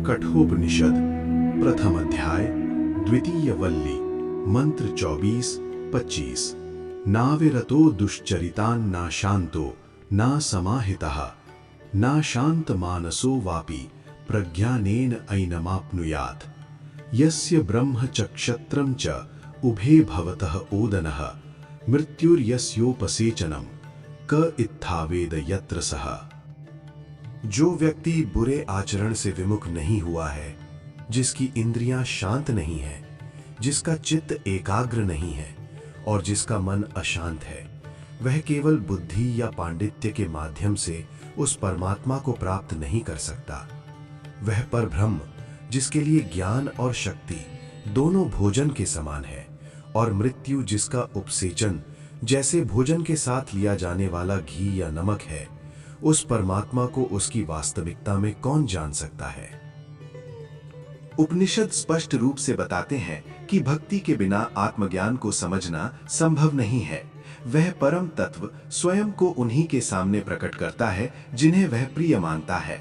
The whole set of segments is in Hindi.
कठोपनिषद प्रथम अध्याय द्वितीय वल्ली मंत्र 24-25। नाविरतो दुश्चरितान् ना शांतो ना समाहितः ना शांत मानसो वापि प्रज्ञानेन ऐनमाप्नुयात्। यस्य ब्रह्म च क्षत्रं च उभे भवतः ओदनः मृत्युर्यस्योपसेचनं क इत्थावेद यत्र सः। जो व्यक्ति बुरे आचरण से विमुख नहीं हुआ है, जिसकी इंद्रियां शांत नहीं है, जिसका चित्त एकाग्र नहीं है और जिसका मन अशांत है, वह केवल बुद्धि या पांडित्य के माध्यम से उस परमात्मा को प्राप्त नहीं कर सकता। वह परब्रह्म जिसके लिए ज्ञान और शक्ति दोनों भोजन के समान है और मृत्यु जिसका उपसेचन जैसे भोजन के साथ लिया जाने वाला घी या नमक है, उस परमात्मा को उसकी वास्तविकता में कौन जान सकता है। उपनिषद स्पष्ट रूप से बताते हैं कि भक्ति के बिना आत्मज्ञान को समझना संभव नहीं है। वह परम तत्व स्वयं को उन्हीं के सामने प्रकट करता है जिन्हें वह प्रिय मानता है।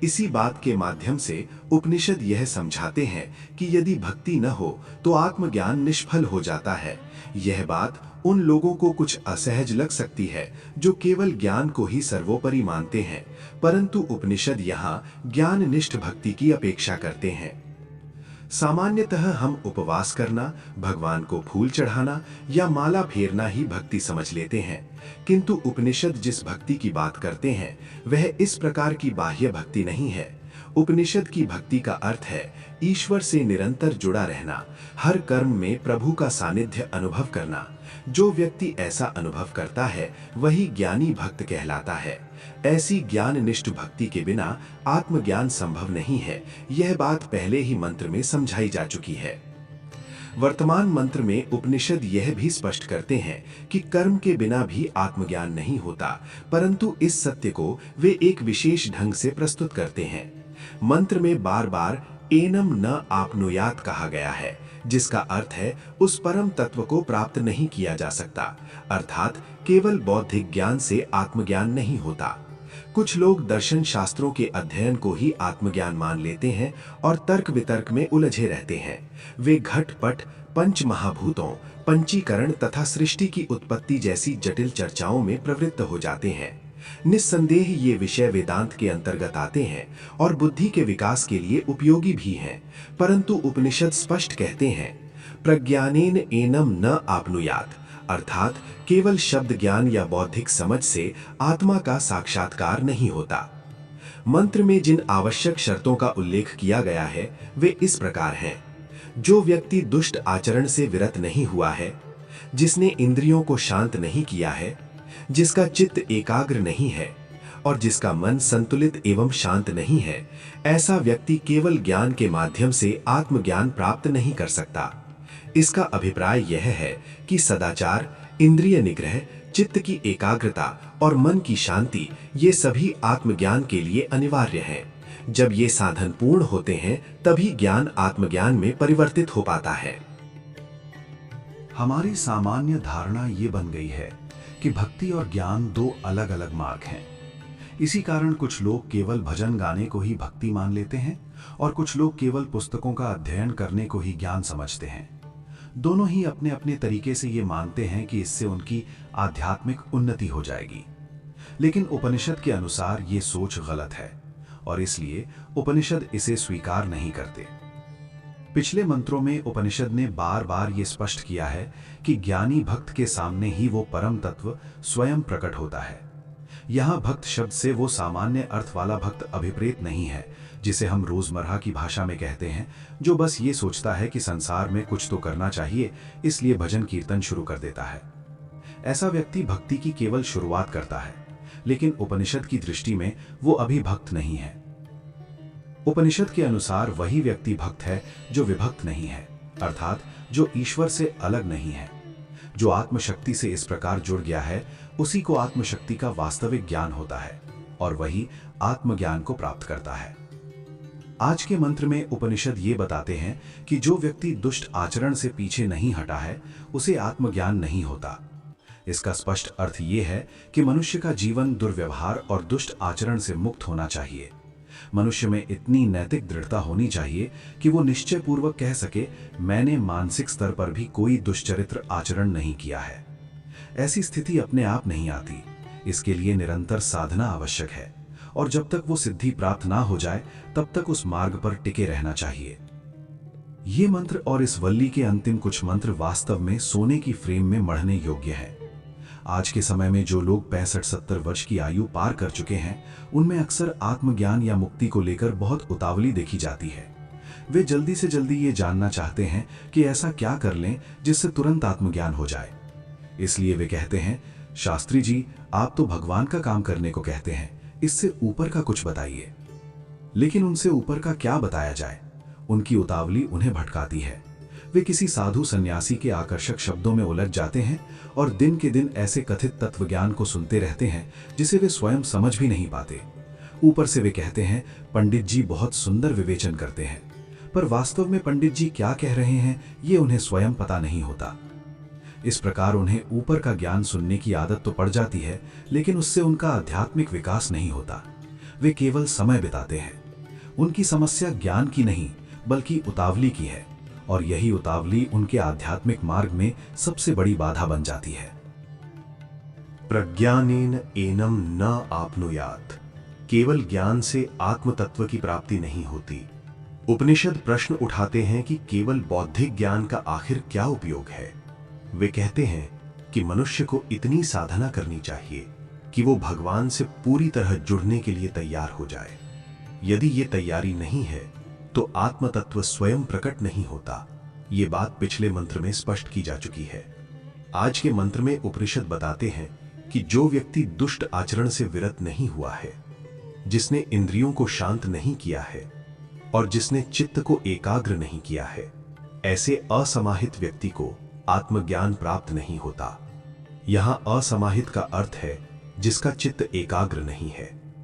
इसी बात के माध्यम से उपनिषद यह समझाते हैं कि यदि भक्ति न हो तो आत्मज्ञान निष्फल हो जाता है। यह बात उन लोगों को कुछ असहज लग सकती है जो केवल ज्ञान को ही सर्वोपरि मानते हैं, परंतु उपनिषद यहाँ ज्ञाननिष्ठ भक्ति की अपेक्षा करते हैं। सामान्यतः हम उपवास करना, भगवान को फूल चढ़ाना या माला फेरना ही भक्ति समझ लेते हैं, किंतु उपनिषद जिस भक्ति की बात करते हैं वह इस प्रकार की बाह्य भक्ति नहीं है। उपनिषद की भक्ति का अर्थ है ईश्वर से निरंतर जुड़ा रहना, हर कर्म में प्रभु का सानिध्य अनुभव करना। जो व्यक्ति ऐसा अनुभव करता है वही ज्ञानी भक्त कहलाता है। ऐसी ज्ञाननिष्ठ भक्ति के बिना आत्मज्ञान संभव नहीं है। यह बात पहले ही मंत्र में समझाई जा चुकी है। वर्तमान मंत्र में उपनिषद यह भी स्पष्ट करते हैं कि कर्म के बिना भी आत्मज्ञान नहीं होता, परंतु इस सत्य को वे एक विशेष ढंग से प्रस्तुत करते हैं। मंत्र में बार बार एनम न आपनुयात कहा गया है, जिसका अर्थ है उस परम तत्व को प्राप्त नहीं किया जा सकता, अर्थात केवल बौद्धिक ज्ञान से आत्मज्ञान नहीं होता। कुछ लोग दर्शन शास्त्रों के अध्ययन को ही आत्मज्ञान मान लेते हैं और तर्क वितर्क में उलझे रहते हैं। वे घटपट, पंच महाभूतों, पंचीकरण तथा सृष्टि की उत्पत्ति जैसी जटिल चर्चाओं में प्रवृत्त हो जाते हैं। निस्संदेह ये विषय वेदांत के अंतर्गत आते हैं और बुद्धि के विकास के लिए उपयोगी भी हैं, परंतु उपनिषद स्पष्ट कहते हैं प्रज्ञानेन एनम न आपनुयात, अर्थात केवल शब्द ज्ञान या बौद्धिक समझ से आत्मा का साक्षात्कार नहीं होता। मंत्र में जिन आवश्यक शर्तों का उल्लेख किया गया है वे इस प्रकार हैं। जो व्यक्ति दुष्ट आचरण से विरत नहीं हुआ है, जिसने इंद्रियों को शांत नहीं किया है, जिसका चित्त एकाग्र नहीं है और जिसका मन संतुलित एवं शांत नहीं है, ऐसा व्यक्ति केवल ज्ञान के माध्यम से आत्मज्ञान प्राप्त नहीं कर सकता। इसका अभिप्राय यह है कि सदाचार, इंद्रिय निग्रह, चित्त की एकाग्रता और मन की शांति ये सभी आत्मज्ञान के लिए अनिवार्य हैं। जब ये साधन पूर्ण होते हैं तभी ज्ञान आत्मज्ञान में परिवर्तित हो पाता है। हमारी सामान्य धारणा ये बन गई है कि भक्ति और ज्ञान दो अलग अलग मार्ग हैं। इसी कारण कुछ लोग केवल भजन गाने को ही भक्ति मान लेते हैं और कुछ लोग केवल पुस्तकों का अध्ययन करने को ही ज्ञान समझते हैं। दोनों ही अपने अपने तरीके से ये मानते हैं कि इससे उनकी आध्यात्मिक उन्नति हो जाएगी, लेकिन उपनिषद के अनुसार ये सोच गलत है और इसलिए उपनिषद इसे स्वीकार नहीं करते। पिछले मंत्रों में उपनिषद ने बार बार ये स्पष्ट किया है कि ज्ञानी भक्त के सामने ही वो परम तत्व स्वयं प्रकट होता है। यहाँ भक्त शब्द से वो सामान्य अर्थ वाला भक्त अभिप्रेत नहीं है, जिसे हम रोजमर्रा की भाषा में कहते हैं, जो बस ये सोचता है कि संसार में कुछ तो करना चाहिए, इसलिए भजन कीर्तन शुरू कर देता है। ऐसा व्यक्ति भक्ति की केवल शुरुआत करता है, लेकिन उपनिषद की दृष्टि में वो अभी भक्त नहीं है। उपनिषद के अनुसार वही व्यक्ति भक्त है जो विभक्त नहीं है, अर्थात जो ईश्वर से अलग नहीं है। जो आत्मशक्ति से इस प्रकार जुड़ गया है उसी को आत्मशक्ति का वास्तविक ज्ञान होता है और वही आत्मज्ञान को प्राप्त करता है। आज के मंत्र में उपनिषद ये बताते हैं कि जो व्यक्ति दुष्ट आचरण से पीछे नहीं हटा है उसे आत्मज्ञान नहीं होता। इसका स्पष्ट अर्थ ये है कि मनुष्य का जीवन दुर्व्यवहार और दुष्ट आचरण से मुक्त होना चाहिए। मनुष्य में इतनी नैतिक दृढ़ता होनी चाहिए कि वो निश्चय पूर्वक कह सके, मैंने मानसिक स्तर पर भी कोई दुष्चरित्र आचरण नहीं किया है। ऐसी स्थिति अपने आप नहीं आती, इसके लिए निरंतर साधना आवश्यक है, और जब तक वो सिद्धि प्राप्त ना हो जाए तब तक उस मार्ग पर टिके रहना चाहिए। ये मंत्र और इस वल्ली के अंतिम कुछ मंत्र वास्तव में सोने की फ्रेम में मढ़ने योग्य हैं। आज के समय में जो लोग 65-70 वर्ष की आयु पार कर चुके हैं, उनमें अक्सर आत्मज्ञान या मुक्ति को लेकर बहुत उतावली देखी जाती है। वे जल्दी से जल्दी ये जानना चाहते हैं कि ऐसा क्या कर लें जिससे तुरंत आत्मज्ञान हो जाए। इसलिए वे कहते हैं, शास्त्री जी, आप तो भगवान का काम करने को कहते हैं, इससे ऊपर का कुछ बताइए। लेकिन उनसे ऊपर का क्या बताया जाए? उनकी उतावली उन्हें भटकाती है। वे किसी साधु सन्यासी के आकर्षक शब्दों में उलझ जाते हैं और दिन के दिन ऐसे कथित तत्वज्ञान को सुनते रहते हैं जिसे वे स्वयं समझ भी नहीं पाते। ऊपर से वे कहते हैं, पंडित जी बहुत सुंदर विवेचन करते हैं, पर वास्तव में पंडित जी क्या कह रहे हैं ये उन्हें स्वयं पता नहीं होता। इस प्रकार उन्हें ऊपर का ज्ञान सुनने की आदत तो पड़ जाती है, लेकिन उससे उनका आध्यात्मिक विकास नहीं होता। वे केवल समय बिताते हैं। उनकी समस्या ज्ञान की नहीं बल्कि उतावली की है, और यही उतावली उनके आध्यात्मिक मार्ग में सबसे बड़ी बाधा बन जाती है। प्रज्ञानेन एनम न आपनुयात। केवल ज्ञान से आत्म तत्व की प्राप्ति नहीं होती। उपनिषद प्रश्न उठाते हैं कि केवल बौद्धिक ज्ञान का आखिर क्या उपयोग है। वे कहते हैं कि मनुष्य को इतनी साधना करनी चाहिए कि वो भगवान से पूरी तरह जुड़ने के लिए तैयार हो जाए। यदि ये तैयारी नहीं है तो आत्म तत्व स्वयं प्रकट नहीं होता। ये बात पिछले मंत्र में स्पष्ट की जा चुकी है। आज के मंत्र में उपनिषद बताते हैं कि जो व्यक्ति दुष्ट आचरण से विरत नहीं हुआ है, जिसने इंद्रियों को शांत नहीं किया है और जिसने चित्त को एकाग्र नहीं किया है, ऐसे असमाहित व्यक्ति को आत्मज्ञान प्राप्त नहीं होता। यहां असमाहित का अर्थ है जिसका चित्त एकाग्र नहीं है।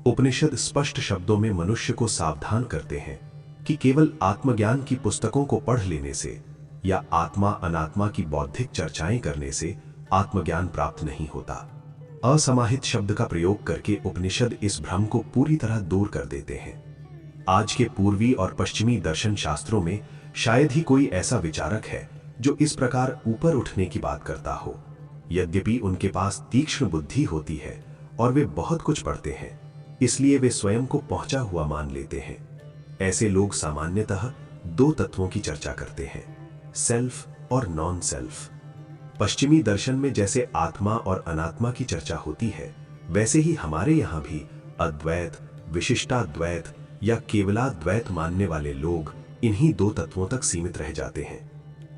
उपनिषद स्पष्ट शब्दों में मनुष्य को सावधान करते हैं कि केवल आत्मज्ञान की पुस्तकों को पढ़ लेने से या आत्मा अनात्मा की बौद्धिक चर्चाएं करने से आत्मज्ञान प्राप्त नहीं होता। असमाहित शब्द का प्रयोग करके उपनिषद इस भ्रम को पूरी तरह दूर कर देते हैं। आज के पूर्वी और पश्चिमी दर्शन शास्त्रों में शायद ही कोई ऐसा विचारक है जो इस प्रकार ऊपर उठने की बात करता हो। यद्यपि उनके पास तीक्ष्ण बुद्धि होती है और वे बहुत कुछ पढ़ते हैं, इसलिए वे स्वयं को पहुंचा हुआ मान लेते हैं। ऐसे लोग सामान्यतः दो तत्वों की चर्चा करते हैं, सेल्फ और नॉन सेल्फ। पश्चिमी दर्शन में जैसे आत्मा और अनात्मा की चर्चा होती है, वैसे ही हमारे यहां भी अद्वैत, विशिष्टाद्वैत या केवलाद्वैत मानने वाले लोग इन्हीं दो तत्वों तक सीमित रह जाते हैं।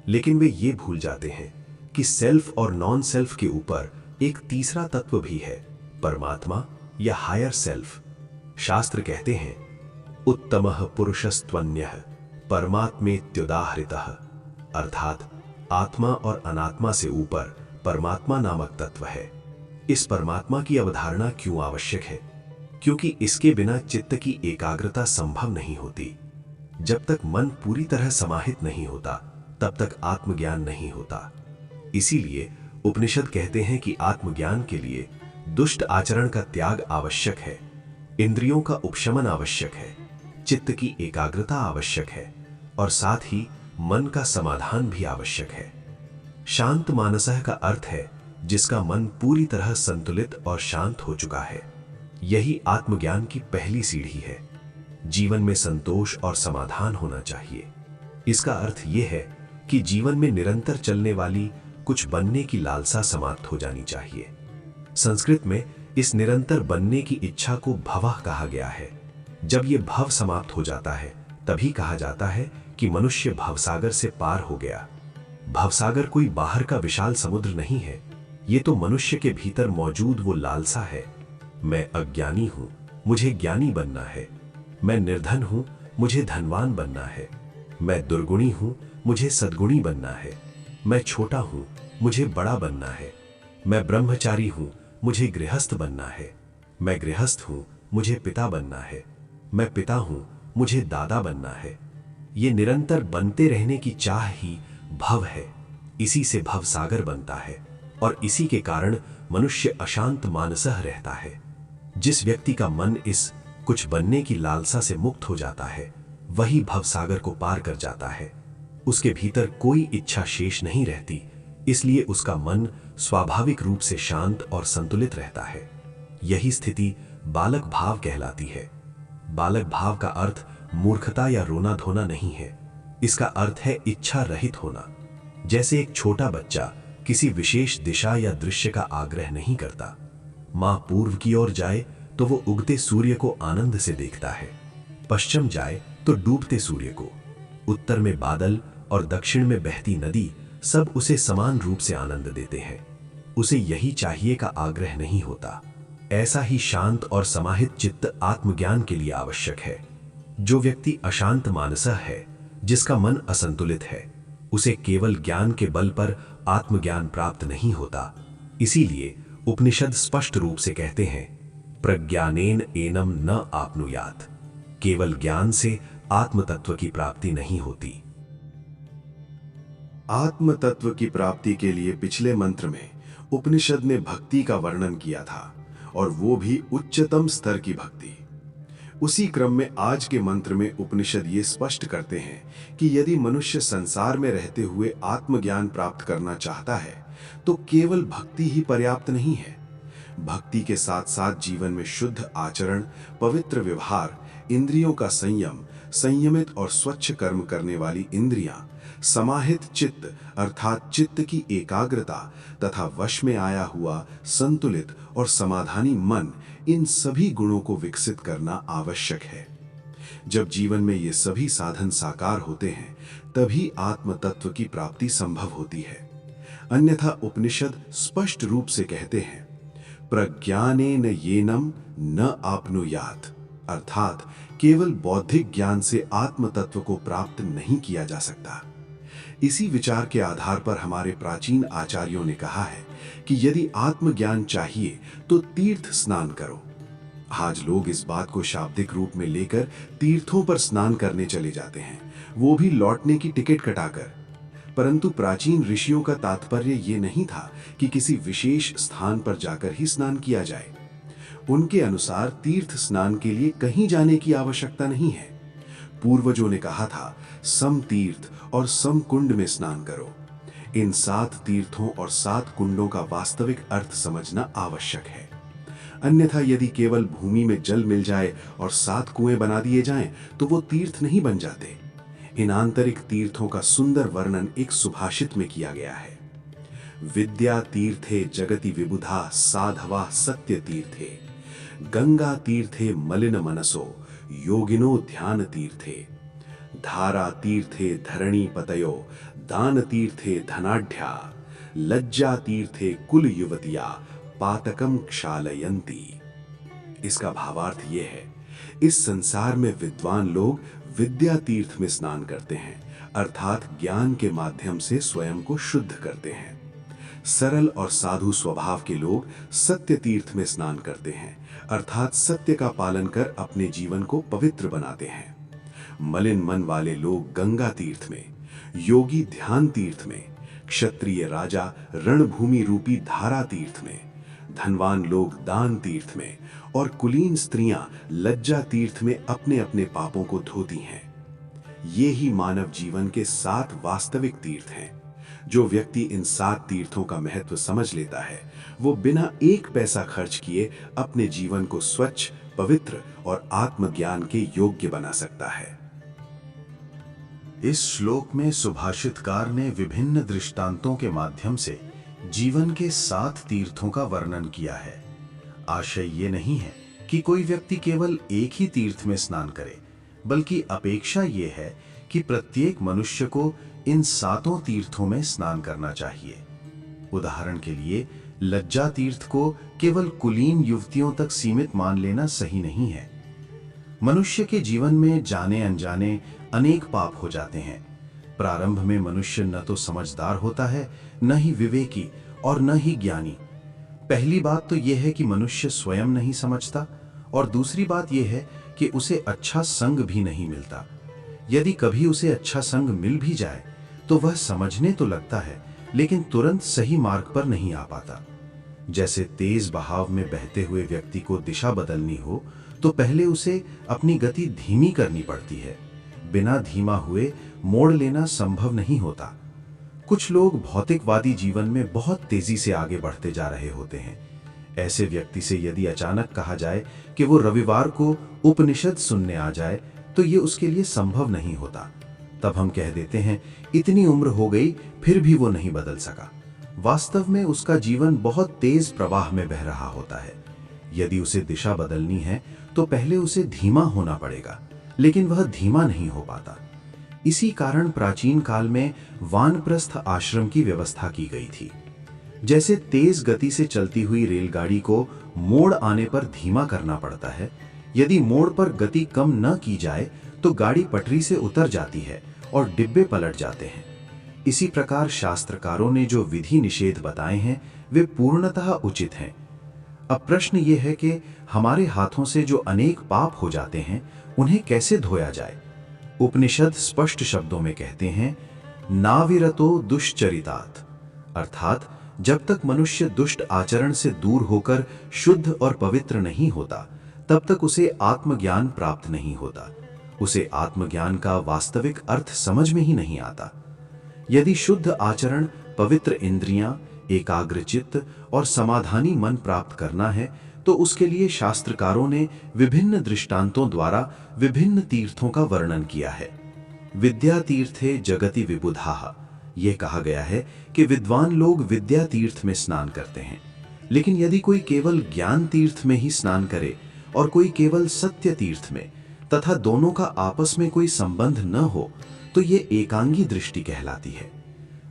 लेकिन वे ये भूल जाते हैं कि सेल्फ और नॉन सेल्फ के ऊपर एक तीसरा तत्व भी है, परमात्मा या हायर सेल्फ। शास्त्र कहते हैं, उत्तमः पुरुषस्त्वन्यः परमात्मेत्युदाहृतः, अर्थात आत्मा और अनात्मा से ऊपर परमात्मा नामक तत्व है। इस परमात्मा की अवधारणा क्यों आवश्यक है? क्योंकि इसके बिना चित्त की एकाग्रता संभव नहीं होती। जब तक मन पूरी तरह समाहित नहीं होता, तब तक आत्मज्ञान नहीं होता। इसीलिए उपनिषद कहते हैं कि आत्मज्ञान के लिए दुष्ट आचरण का त्याग आवश्यक है, इंद्रियों का उपशमन आवश्यक है, चित्त की एकाग्रता आवश्यक है और साथ ही मन का समाधान भी आवश्यक है। शांत मानसः का अर्थ है जिसका मन पूरी तरह संतुलित और शांत हो चुका है। यही आत्मज्ञान की पहली सीढ़ी है। जीवन में संतोष और समाधान होना चाहिए। इसका अर्थ यह है कि जीवन में निरंतर चलने वाली कुछ बनने की लालसा समाप्त हो जानी चाहिए। संस्कृत में इस निरंतर बनने की इच्छा को भवः कहा गया है। जब ये भव समाप्त हो जाता है, तभी कहा जाता है कि मनुष्य भवसागर से पार हो गया। भवसागर कोई बाहर का विशाल समुद्र नहीं है, ये तो मनुष्य के भीतर मौजूद वो लालसा है। मैं अज्ञानी हूं, मुझे ज्ञानी बनना है। मैं निर्धन हूं, मुझे धनवान बनना है। मैं दुर्गुणी हूं, मुझे सद्गुणी बनना है। मैं छोटा हूं, मुझे बड़ा बनना है। मैं ब्रह्मचारी हूं, मुझे गृहस्थ बनना है। मैं गृहस्थ हूं, मुझे पिता बनना है। मैं पिता हूं, मुझे दादा बनना है। ये निरंतर बनते रहने की चाह ही भव है। इसी से भवसागर बनता है और इसी के कारण मनुष्य अशांत मानसः रहता है। जिस व्यक्ति का मन इस कुछ बनने की लालसा से मुक्त हो जाता है, वही भवसागर को पार कर जाता है। उसके भीतर कोई इच्छा शेष नहीं रहती, इसलिए उसका मन स्वाभाविक रूप से शांत और संतुलित रहता है। यही स्थिति बालक भाव कहलाती है। बालक भाव का अर्थ मूर्खता या रोना धोना नहीं है, इसका अर्थ है इच्छा रहित होना। जैसे एक छोटा बच्चा किसी विशेष दिशा या दृश्य का आग्रह नहीं करता। मां पूर्व की ओर जाए तो वो उगते सूर्य को आनंद से देखता है, पश्चिम जाए तो डूबते सूर्य को, उत्तर में बादल और दक्षिण में बहती नदी सब उसे समान रूप से आनंद देते हैं। उसे यही चाहिए का आग्रह नहीं होता। ऐसा ही शांत और समाहित चित्त आत्मज्ञान के लिए आवश्यक है। जो व्यक्ति अशांत मानसः है, जिसका मन असंतुलित है, उसे केवल ज्ञान के बल पर आत्मज्ञान प्राप्त नहीं होता। इसीलिए उपनिषद स्पष्ट रूप से कहते हैं, प्रज्ञानेन एनम न आपनुयात। केवल ज्ञान से आत्म तत्व की प्राप्ति नहीं होती। आत्म तत्व की प्राप्ति के लिए पिछले मंत्र में उपनिषद ने भक्ति का वर्णन किया था, और वो भी उच्चतम स्तर की भक्ति। उसी क्रम में आज के मंत्र में उपनिषद ये स्पष्ट करते हैं कि यदि मनुष्य संसार में रहते हुए आत्मज्ञान प्राप्त करना चाहता है तो केवल भक्ति ही पर्याप्त नहीं है। भक्ति के साथ साथ जीवन में शुद्ध आचरण, पवित्र व्यवहार, इंद्रियों का संयम, संयमित और स्वच्छ कर्म करने वाली इंद्रियां, समाहित चित्त अर्थात चित्त की एकाग्रता तथा वश में आया हुआ संतुलित और समाधानी मन, इन सभी गुणों को विकसित करना आवश्यक है। जब जीवन में ये सभी साधन साकार होते हैं तभी आत्म तत्व की प्राप्ति संभव होती है। अन्यथा उपनिषद स्पष्ट रूप से कहते हैं, प्रज्ञानेन येनम न आपनुयात, अर्थात केवल बौद्धिक ज्ञान से आत्म तत्व को प्राप्त नहीं किया जा सकता। इसी विचार के आधार पर हमारे प्राचीन आचार्यों ने कहा है कि यदि आत्मज्ञान चाहिए तो तीर्थ स्नान करो। आज लोग इस बात को शाब्दिक रूप में लेकर तीर्थों पर स्नान करने चले जाते हैं, वो भी लौटने की टिकट कटाकर। परंतु प्राचीन ऋषियों का तात्पर्य ये नहीं था कि किसी विशेष स्थान पर जाकर ही स्नान किया जाए। उनके अनुसार तीर्थ स्नान के लिए कहीं जाने की आवश्यकता नहीं है। पूर्वजों ने कहा था, सम तीर्थ और सम कुंड में स्नान करो। इन 7 तीर्थों और 7 कुंडों का वास्तविक अर्थ समझना आवश्यक है। अन्यथा यदि केवल भूमि में जल मिल जाए और 7 कुएं बना दिए जाएं, तो वो तीर्थ नहीं बन जाते। इन आंतरिक तीर्थों का सुंदर वर्णन एक सुभाषित में किया गया है, विद्या तीर्थे जगति विबुधा साधवा सत्य तीर्थे, गंगा तीर्थे मलिन मनसो योगिनो ध्यान तीर्थे, धारा तीर्थे धरणी पतयो दान तीर्थे धनाढ्या, लज्जा तीर्थे कुल युवतिया पातकम क्षालयंती। इसका भावार्थ ये है, इस संसार में विद्वान लोग विद्या तीर्थ में स्नान करते हैं, अर्थात ज्ञान के माध्यम से स्वयं को शुद्ध करते हैं। सरल और साधु स्वभाव के लोग सत्य तीर्थ में स्नान करते हैं, अर्थात सत्य का पालन कर अपने जीवन को पवित्र बनाते हैं। मलिन मन वाले लोग गंगा तीर्थ में, योगी ध्यान तीर्थ में, क्षत्रिय राजा रणभूमि रूपी धारा तीर्थ में, धनवान लोग दान तीर्थ में और कुलीन स्त्रियां लज्जा तीर्थ में अपने अपने पापों को धोती हैं। ये ही मानव जीवन के 7 वास्तविक तीर्थ हैं। जो व्यक्ति इन 7 तीर्थों का महत्व समझ लेता है, वो बिना एक पैसा खर्च किए अपने जीवन को स्वच्छ, पवित्र और आत्मज्ञान के योग्य बना सकता है। इस श्लोक में सुभाषितकार ने विभिन्न दृष्टांतों के माध्यम से जीवन के 7 तीर्थों का वर्णन किया है। आशय ये नहीं है कि कोई व्यक्ति केवल एक ही तीर्थ में स्नान करे, बल्कि अपेक्षा ये है कि प्रत्येक मनुष्य को इन 7 तीर्थों में स्नान करना चाहिए। उदाहरण के लिए, लज्जा तीर्थ को केवल कुलीन युवतियों तक सीमित मान लेना सही नहीं है। मनुष्य के जीवन में जाने अनजाने अनेक पाप हो जाते हैं। प्रारंभ में मनुष्य न तो समझदार होता है, न ही विवेकी और न ही ज्ञानी। पहली बात तो यह है कि मनुष्य स्वयं नहीं समझता, और दूसरी बात यह है कि उसे अच्छा संग भी नहीं मिलता। यदि कभी उसे अच्छा संग मिल भी जाए तो वह समझने तो लगता है, लेकिन तुरंत सही मार्ग पर नहीं आ पाता। जैसे तेज बहाव में बहते हुए व्यक्ति को दिशा बदलनी हो तो पहले उसे अपनी गति धीमी करनी पड़ती है। बिना धीमा हुए मोड़ लेना संभव नहीं होता। कुछ लोग भौतिकवादी जीवन में बहुत तेजी से आगे बढ़ते जा रहे होते हैं। ऐसे व्यक्ति से यदि अचानक कहा जाए कि वो रविवार को उपनिषद सुनने आ जाए, तो ये उसके लिए संभव नहीं होता। तब हम कह देते हैं, इतनी उम्र हो गई फिर भी वो नहीं बदल सका। वास्तव में उसका जीवन बहुत तेज प्रवाह में बह रहा होता है। यदि उसे दिशा बदलनी है तो पहले उसे धीमा होना पड़ेगा, लेकिन वह धीमा नहीं हो पाता। इसी कारण प्राचीन काल में वानप्रस्थ आश्रम की व्यवस्था की गई थी। जैसे तेज गति से चलती हुई रेलगाड़ी को मोड़ आने पर धीमा करना पड़ता है, यदि मोड़ पर गति कम न की जाए तो गाड़ी पटरी से उतर जाती है और डिब्बे पलट जाते हैं। इसी प्रकार शास्त्रकारों ने जो विधि निषेध बताए हैं वे पूर्णतः उचित हैं। अब प्रश्न ये है कि हमारे हाथों से जो अनेक पाप हो जाते हैं उन्हें कैसे धोया जाए। उपनिषद स्पष्ट शब्दों में कहते हैं, नाविरतो दुश्चरितात्, अर्थात जब तक मनुष्य दुष्ट आचरण से दूर होकर शुद्ध और पवित्र नहीं होता तब तक उसे आत्मज्ञान प्राप्त नहीं होता। उसे आत्मज्ञान का वास्तविक अर्थ समझ में ही नहीं आता। यदि शुद्ध आचरण, पवित्र इंद्रियां, एकाग्र चित्त और समाधानी मन प्राप्त करना है तो उसके लिए शास्त्रकारों ने विभिन्न दृष्टांतों द्वारा विभिन्न तीर्थों का वर्णन किया है। विद्या तीर्थे जगति विबुधाः, यह कहा गया है कि विद्वान लोग विद्या तीर्थ में स्नान करते हैं। लेकिन यदि कोई केवल ज्ञान तीर्थ में ही स्नान करे और कोई केवल सत्य तीर्थ में, तथा दोनों का आपस में कोई संबंध न हो, तो ये एकांगी दृष्टि कहलाती है।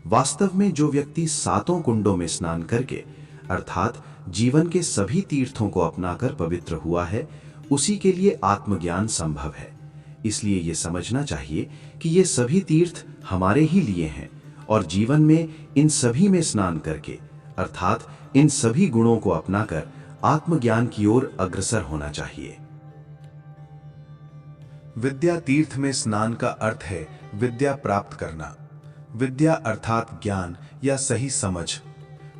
वास्तव में जो व्यक्ति सातों कुंडों में स्नान करके अर्थात जीवन के सभी तीर्थों को अपनाकर पवित्र हुआ है, उसी के लिए आत्मज्ञान संभव है। इसलिए ये समझना चाहिए कि ये सभी तीर्थ हमारे ही लिए हैं और जीवन में इन सभी में स्नान करके अर्थात इन सभी गुणों को अपनाकर आत्मज्ञान की ओर अग्रसर होना चाहिए। विद्या तीर्थ में स्नान का अर्थ है विद्या प्राप्त करना। विद्या अर्थात ज्ञान या सही समझ।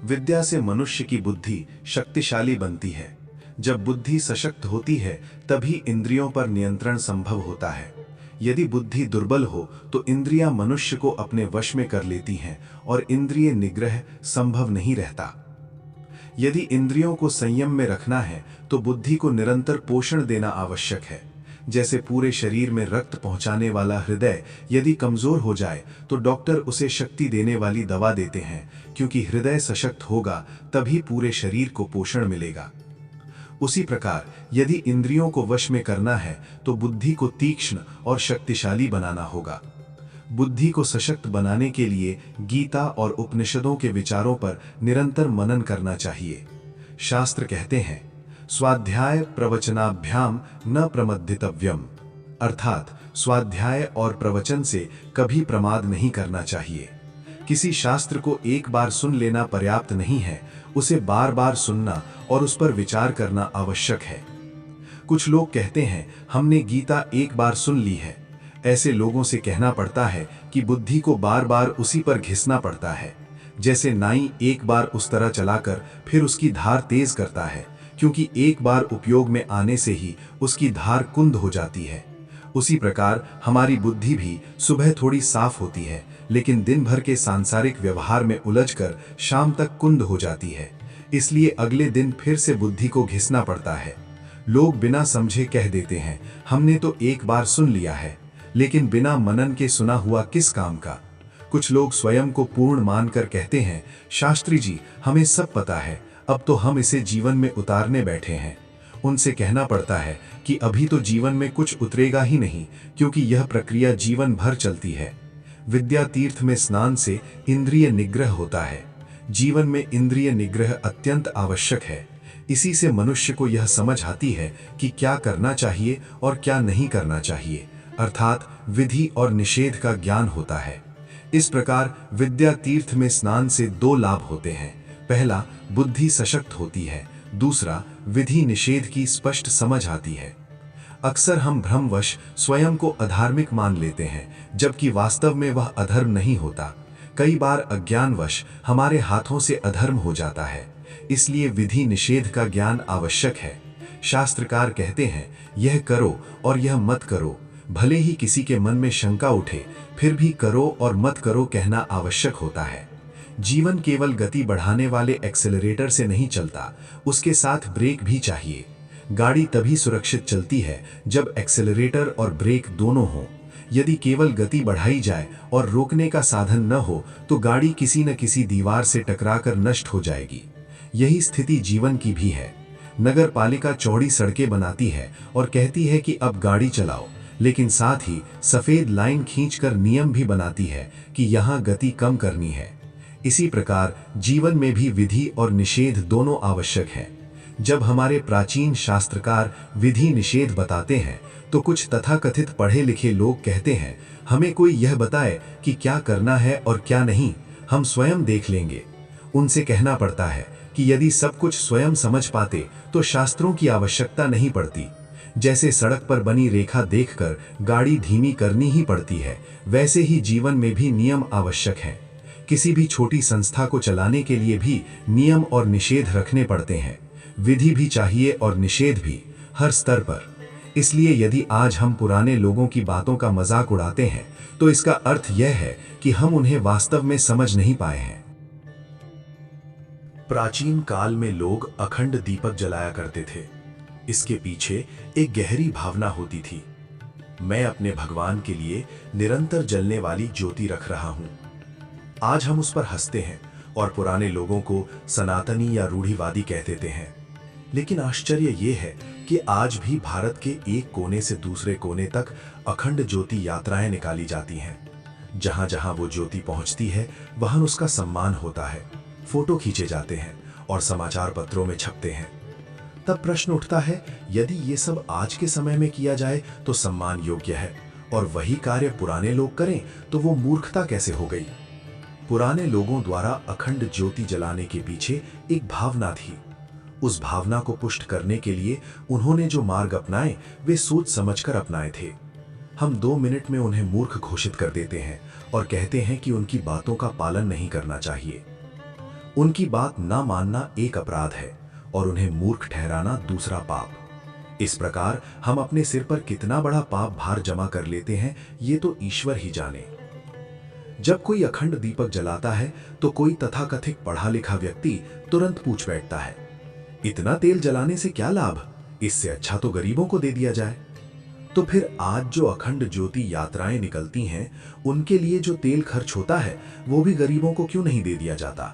विद्या से मनुष्य की बुद्धि शक्तिशाली बनती है। जब बुद्धि सशक्त होती है तभी इंद्रियों पर नियंत्रण संभव होता है। यदि बुद्धि दुर्बल हो तो इंद्रियां मनुष्य को अपने वश में कर लेती हैं और इंद्रिय निग्रह संभव नहीं रहता। यदि इंद्रियों को संयम में रखना है तो बुद्धि को निरंतर पोषण देना आवश्यक है। जैसे पूरे शरीर में रक्त पहुंचाने वाला हृदय यदि कमजोर हो जाए तो डॉक्टर उसे शक्ति देने वाली दवा देते हैं, क्योंकि हृदय सशक्त होगा तभी पूरे शरीर को पोषण मिलेगा। उसी प्रकार यदि इंद्रियों को वश में करना है तो बुद्धि को तीक्ष्ण और शक्तिशाली बनाना होगा। बुद्धि को सशक्त बनाने के लिए गीता और उपनिषदों के विचारों पर निरंतर मनन करना चाहिए। शास्त्र कहते हैं, स्वाध्याय प्रवचनाभ्याम न प्रमद्दितव्यम, अर्थात स्वाध्याय और प्रवचन से कभी प्रमाद नहीं करना चाहिए। किसी शास्त्र को एक बार सुन लेना पर्याप्त नहीं है, उसे बार बार सुनना और उस पर विचार करना आवश्यक है। कुछ लोग कहते हैं, हमने गीता एक बार सुन ली है। ऐसे लोगों से कहना पड़ता है कि बुद्धि को बार बार उसी पर घिसना पड़ता है। जैसे नाई एक बार उस तरह चलाकर फिर उसकी धार तेज करता है, क्योंकि एक बार उपयोग में आने से ही उसकी धार कुंद हो जाती है। उसी प्रकार हमारी बुद्धि भी सुबह थोड़ी साफ होती है, लेकिन दिन भर के सांसारिक व्यवहार में उलझकर शाम तक कुंद हो जाती है। इसलिए अगले दिन फिर से बुद्धि को घिसना पड़ता है। लोग बिना समझे कह देते हैं, हमने तो एक बार सुन लिया है, लेकिन बिना मनन के सुना हुआ किस काम का। कुछ लोग स्वयं को पूर्ण मानकर कहते हैं, शास्त्री जी हमें सब पता है, अब तो हम इसे जीवन में उतारने बैठे हैं। उनसे कहना पड़ता है कि अभी तो जीवन में कुछ उतरेगा ही नहीं, क्योंकि यह प्रक्रिया जीवन भर चलती है। विद्या तीर्थ में स्नान से इंद्रिय निग्रह होता है। जीवन में इंद्रिय निग्रह अत्यंत आवश्यक है। इसी से मनुष्य को यह समझ आती है कि क्या करना चाहिए और क्या नहीं करना चाहिए, अर्थात विधि और निषेध का ज्ञान होता है। इस प्रकार विद्या तीर्थ में स्नान से दो लाभ होते हैं। पहला, बुद्धि सशक्त होती है। दूसरा, विधि निषेध की स्पष्ट समझ आती है। अक्सर हम भ्रमवश स्वयं को अधार्मिक मान लेते हैं, जबकि वास्तव में वह अधर्म नहीं होता। कई बार अज्ञानवश हमारे हाथों से अधर्म हो जाता है। इसलिए विधि निषेध का ज्ञान आवश्यक है। शास्त्रकार कहते हैं, यह करो और यह मत करो। भले ही किसी के मन में शंका उठे, फिर भी करो और मत करो कहना आवश्यक होता है। जीवन केवल गति बढ़ाने वाले एक्सेलरेटर से नहीं चलता, उसके साथ ब्रेक भी चाहिए। गाड़ी तभी सुरक्षित चलती है जब एक्सेलरेटर और ब्रेक दोनों हों। यदि केवल गति बढ़ाई जाए और रोकने का साधन न हो तो गाड़ी किसी न किसी दीवार से टकराकर नष्ट हो जाएगी। यही स्थिति जीवन की भी है। नगर पालिका चौड़ी सड़कें बनाती है और कहती है कि अब गाड़ी चलाओ, लेकिन साथ ही सफेद लाइन खींचकर नियम भी बनाती है कि यहाँ गति कम करनी है। इसी प्रकार जीवन में भी विधि और निषेध दोनों आवश्यक है। जब हमारे प्राचीन शास्त्रकार विधि निषेध बताते हैं तो कुछ तथाकथित पढ़े लिखे लोग कहते हैं, हमें कोई यह बताए कि क्या करना है और क्या नहीं, हम स्वयं देख लेंगे। उनसे कहना पड़ता है कि यदि सब कुछ स्वयं समझ पाते तो शास्त्रों की आवश्यकता नहीं पड़ती। जैसे सड़क पर बनी रेखा देखकर गाड़ी धीमी करनी ही पड़ती है, वैसे ही जीवन में भी नियम आवश्यक हैं। किसी भी छोटी संस्था को चलाने के लिए भी नियम और निषेध रखने पड़ते हैं। विधि भी चाहिए और निषेध भी, हर स्तर पर। इसलिए यदि आज हम पुराने लोगों की बातों का मजाक उड़ाते हैं तो इसका अर्थ यह है कि हम उन्हें वास्तव में समझ नहीं पाए हैं। प्राचीन काल में लोग अखंड दीपक जलाया करते थे। इसके पीछे एक गहरी भावना होती थी, मैं अपने भगवान के लिए निरंतर जलने वाली ज्योति रख रहा हूं। आज हम उस पर हंसते हैं और पुराने लोगों को सनातनी या रूढ़िवादी कह देते हैं। लेकिन आश्चर्य ये है कि आज भी भारत के एक कोने से दूसरे कोने तक अखंड ज्योति यात्राएं निकाली जाती हैं। जहां जहां वो ज्योति पहुंचती है वहां उसका सम्मान होता है, फोटो खींचे जाते हैं और समाचार पत्रों में छपते हैं। तब प्रश्न उठता है, यदि ये सब आज के समय में किया जाए तो सम्मान योग्य है, और वही कार्य पुराने लोग करें तो वो मूर्खता कैसे हो गई। पुराने लोगों द्वारा अखंड ज्योति जलाने के पीछे एक भावना थी। उस भावना को पुष्ट करने के लिए उन्होंने जो मार्ग अपनाए वे सोच समझकर अपनाए थे। हम 2 मिनट में उन्हें मूर्ख घोषित कर देते हैं और कहते हैं कि उनकी बातों का पालन नहीं करना चाहिए। उनकी बात ना मानना एक अपराध है और उन्हें मूर्ख ठहराना दूसरा पाप। इस प्रकार हम अपने सिर पर कितना बड़ा पाप भार जमा कर लेते हैं, ये तो ईश्वर ही जाने। जब कोई अखंड दीपक जलाता है तो कोई तथाकथित पढ़ा लिखा व्यक्ति तुरंत पूछ बैठता है, इतना तेल जलाने से क्या लाभ, इससे अच्छा तो गरीबों को दे दिया जाए। तो फिर आज जो अखंड ज्योति यात्राएं निकलती हैं, उनके लिए जो तेल खर्च होता है वो भी गरीबों को क्यों नहीं दे दिया जाता।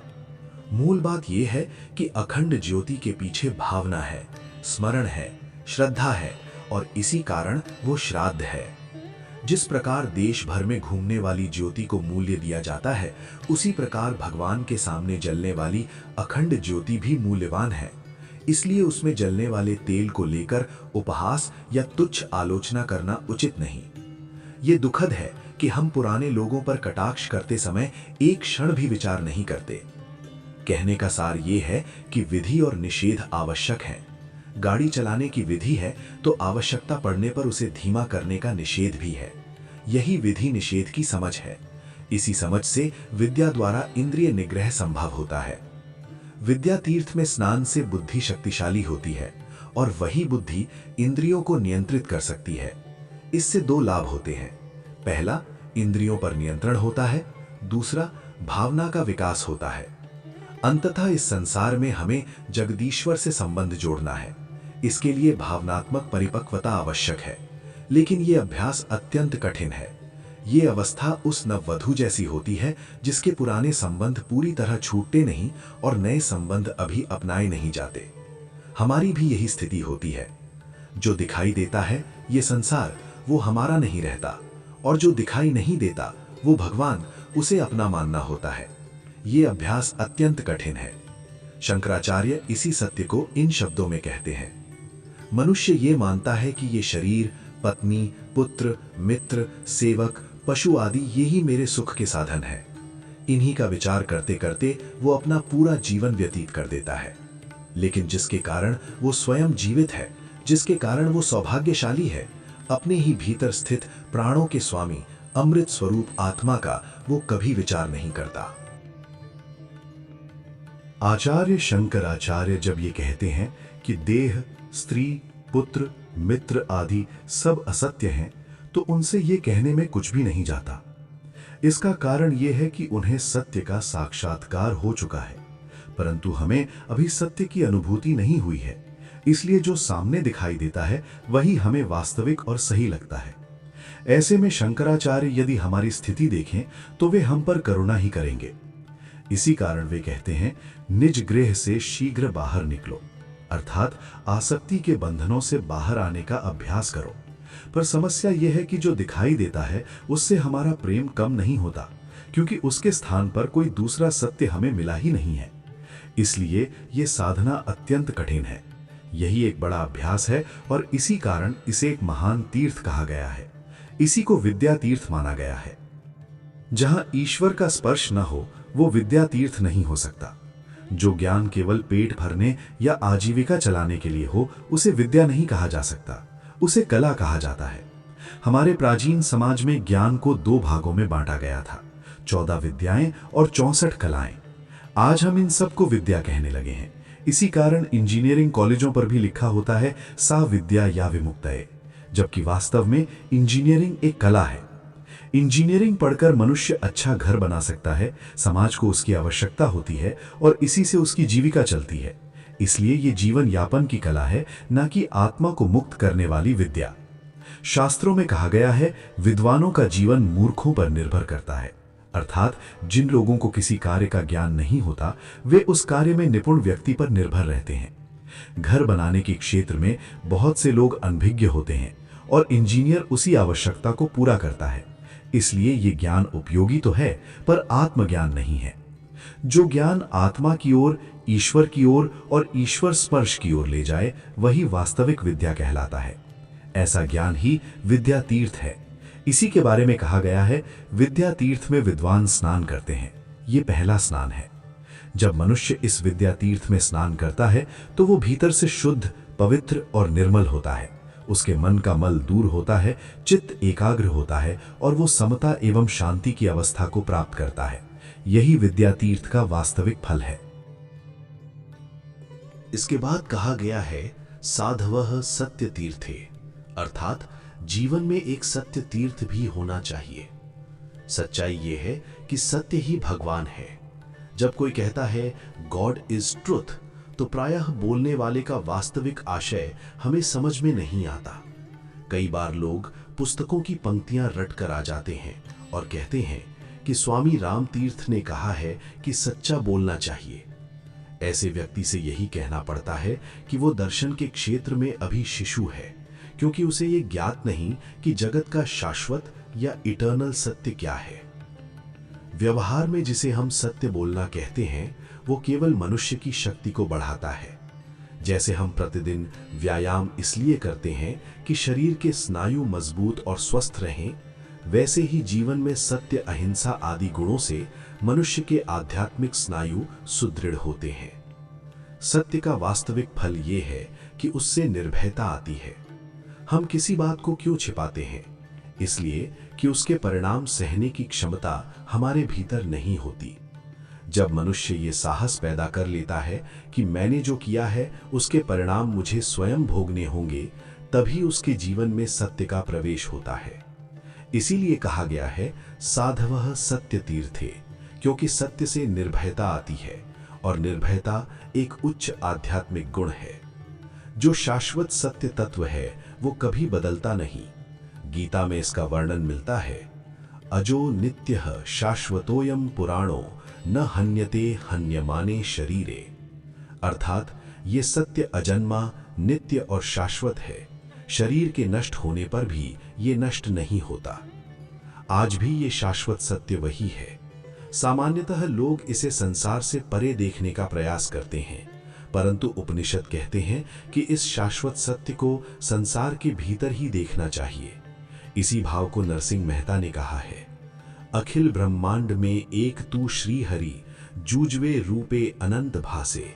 मूल बात यह है कि अखंड ज्योति के पीछे भावना है, स्मरण है, श्रद्धा है, और इसी कारण वो श्राद्ध है। जिस प्रकार देश भर में घूमने वाली ज्योति को मूल्य दिया जाता है, उसी प्रकार भगवान के सामने जलने वाली अखंड ज्योति भी मूल्यवान है। इसलिए उसमें जलने वाले तेल को लेकर उपहास या तुच्छ आलोचना करना उचित नहीं। ये दुखद है कि हम पुराने लोगों पर कटाक्ष करते समय एक क्षण भी विचार नहीं करते। कहने का सार ये है कि विधि और निषेध आवश्यक हैं। गाड़ी चलाने की विधि है तो आवश्यकता पड़ने पर उसे धीमा करने का निषेध भी है। यही विधि निषेध की समझ है। इसी समझ से विद्या द्वारा इंद्रिय निग्रह संभव होता है। विद्या तीर्थ में स्नान से बुद्धि शक्तिशाली होती है और वही बुद्धि इंद्रियों को नियंत्रित कर सकती है। इससे 2 लाभ होते हैं। पहला, इंद्रियों पर नियंत्रण होता है, दूसरा, भावना का विकास होता है। अंततः इस संसार में हमें जगदीश्वर से संबंध जोड़ना है। इसके लिए भावनात्मक परिपक्वता आवश्यक है, लेकिन ये अभ्यास अत्यंत कठिन है। ये अवस्था उस नववधू जैसी होती है जिसके पुराने संबंध पूरी तरह छूटते नहीं और नए संबंध अभी अपनाए नहीं जाते। हमारी भी यही स्थिति होती है। जो दिखाई देता है ये संसार, वो हमारा नहीं रहता, और जो दिखाई नहीं देता वो भगवान, उसे अपना मानना होता है। ये अभ्यास अत्यंत कठिन है। शंकराचार्य इसी सत्य को इन शब्दों में कहते हैं, मनुष्य ये मानता है कि ये शरीर, पत्नी, पुत्र, मित्र, सेवक, पशु आदि यही मेरे सुख के साधन है। इन्हीं का विचार करते करते वो अपना पूरा जीवन व्यतीत कर देता है। लेकिन जिसके कारण वो स्वयं जीवित है, जिसके कारण वो सौभाग्यशाली है, अपने ही भीतर स्थित प्राणों के स्वामी अमृत स्वरूप आत्मा का वो कभी विचार नहीं करता। आचार्य शंकराचार्य जब ये कहते हैं कि देह, स्त्री, पुत्र, मित्र आदि सब असत्य हैं, तो उनसे ये कहने में कुछ भी नहीं जाता। इसका कारण ये है कि उन्हें सत्य का साक्षात्कार हो चुका है, परंतु हमें अभी सत्य की अनुभूति नहीं हुई है। इसलिए जो सामने दिखाई देता है वही हमें वास्तविक और सही लगता है। ऐसे में शंकराचार्य यदि हमारी स्थिति देखें तो वे हम पर करुणा ही करेंगे। इसी कारण वे कहते हैं, निज गृह से शीघ्र बाहर निकलो, अर्थात आसक्ति के बंधनों से बाहर आने का अभ्यास करो। पर समस्या यह है कि जो दिखाई देता है उससे हमारा प्रेम कम नहीं होता, क्योंकि उसके स्थान पर कोई दूसरा सत्य हमें मिला ही नहीं है। इसलिए ये साधना अत्यंत कठिन है। यही एक बड़ा अभ्यास है और इसी कारण इसे एक महान तीर्थ कहा गया है। इसी को विद्या तीर्थ माना गया है। जहां ईश्वर का स्पर्श न हो वो विद्या तीर्थ नहीं हो सकता। जो ज्ञान केवल पेट भरने या आजीविका चलाने के लिए हो उसे विद्या नहीं कहा जा सकता, उसे कला कहा जाता है। हमारे प्राचीन समाज में ज्ञान को 2 भागों में बांटा गया था, 14 विद्याएं और 64 कलाएं। आज हम इन सब को विद्या कहने लगे हैं। इसी कारण इंजीनियरिंग कॉलेजों पर भी लिखा होता है सा विद्या या विमुक्तये, जबकि वास्तव में इंजीनियरिंग एक कला है। इंजीनियरिंग पढ़कर मनुष्य अच्छा घर बना सकता है, समाज को उसकी आवश्यकता होती है और इसी से उसकी जीविका चलती है। इसलिए ये जीवन यापन की कला है, न कि आत्मा को मुक्त करने वाली विद्या। शास्त्रों में कहा गया है, विद्वानों का जीवन मूर्खों पर निर्भर करता है, अर्थात जिन लोगों को किसी कार्य का ज्ञान नहीं होता वे उस कार्य में निपुण व्यक्ति पर निर्भर रहते हैं। घर बनाने के क्षेत्र में बहुत से लोग अनभिज्ञ होते हैं और इंजीनियर उसी आवश्यकता को पूरा करता है। इसलिए ये ज्ञान उपयोगी तो है पर आत्मज्ञान नहीं है। जो ज्ञान आत्मा की ओर, ईश्वर की ओर और ईश्वर स्पर्श की ओर ले जाए वही वास्तविक विद्या कहलाता है। ऐसा ज्ञान ही विद्या तीर्थ है। इसी के बारे में कहा गया है, विद्या तीर्थ में विद्वान स्नान करते हैं। ये पहला स्नान है। जब मनुष्य इस विद्या तीर्थ में स्नान करता है तो वो भीतर से शुद्ध, पवित्र और निर्मल होता है। उसके मन का मल दूर होता है, चित्त एकाग्र होता है और वो समता एवं शांति की अवस्था को प्राप्त करता है। यही विद्या तीर्थ का वास्तविक फल है। इसके बाद कहा गया है, साधवः सत्य तीर्थे, अर्थात जीवन में एक सत्य तीर्थ भी होना चाहिए। सच्चाई ये है कि सत्य ही भगवान है। जब कोई कहता है गॉड इज ट्रुथ, तो प्रायः बोलने वाले का वास्तविक आशय हमें समझ में नहीं आता। कई बार लोग पुस्तकों की पंक्तियां रट कर आ जाते हैं और कहते हैं कि स्वामी राम तीर्थ ने कहा है कि सच्चा बोलना चाहिए। ऐसे व्यक्ति से यही कहना पड़ता है कि वो दर्शन के क्षेत्र में अभी शिशु है, क्योंकि उसे ये ज्ञात नहीं कि जगत का शाश्वत या इटर्नल सत्य क्या है। व्यवहार में जिसे हम सत्य बोलना कहते हैं वो केवल मनुष्य की शक्ति को बढ़ाता है। जैसे हम प्रतिदिन व्यायाम इसलिए करते हैं कि शरीर के स्नायु मजबूत और स्वस्थ रहें, वैसे ही जीवन में सत्य, अहिंसा आदि गुणों से मनुष्य के आध्यात्मिक स्नायु सुदृढ़ होते हैं। सत्य का वास्तविक फल ये है कि उससे निर्भयता आती है। हम किसी बात को क्यों छिपाते हैं? इसलिए कि उसके परिणाम सहने की क्षमता हमारे भीतर नहीं होती। जब मनुष्य ये साहस पैदा कर लेता है कि मैंने जो किया है उसके परिणाम मुझे स्वयं भोगने होंगे, तभी उसके जीवन में सत्य का प्रवेश होता है। इसीलिए कहा गया है, साधवः सत्य तीर्थे, क्योंकि सत्य से निर्भयता आती है और निर्भयता एक उच्च आध्यात्मिक गुण है। जो शाश्वत सत्य तत्व है वो कभी बदलता नहीं। गीता में इसका वर्णन मिलता है, अजो नित्यः शाश्वतोयम पुराणो न हन्यते हन्यमाने शरीरे, अर्थात ये सत्य अजन्मा, नित्य और शाश्वत है। शरीर के नष्ट होने पर भी ये नष्ट नहीं होता। आज भी ये शाश्वत सत्य वही है। सामान्यतः लोग इसे संसार से परे देखने का प्रयास करते हैं, परंतु उपनिषद कहते हैं कि इस शाश्वत सत्य को संसार के भीतर ही देखना चाहिए। इसी भाव को नरसिंह मेहता ने कहा है, अखिल ब्रह्मांड में एक तू श्री हरि, जूझवे रूपे अनंत भासे।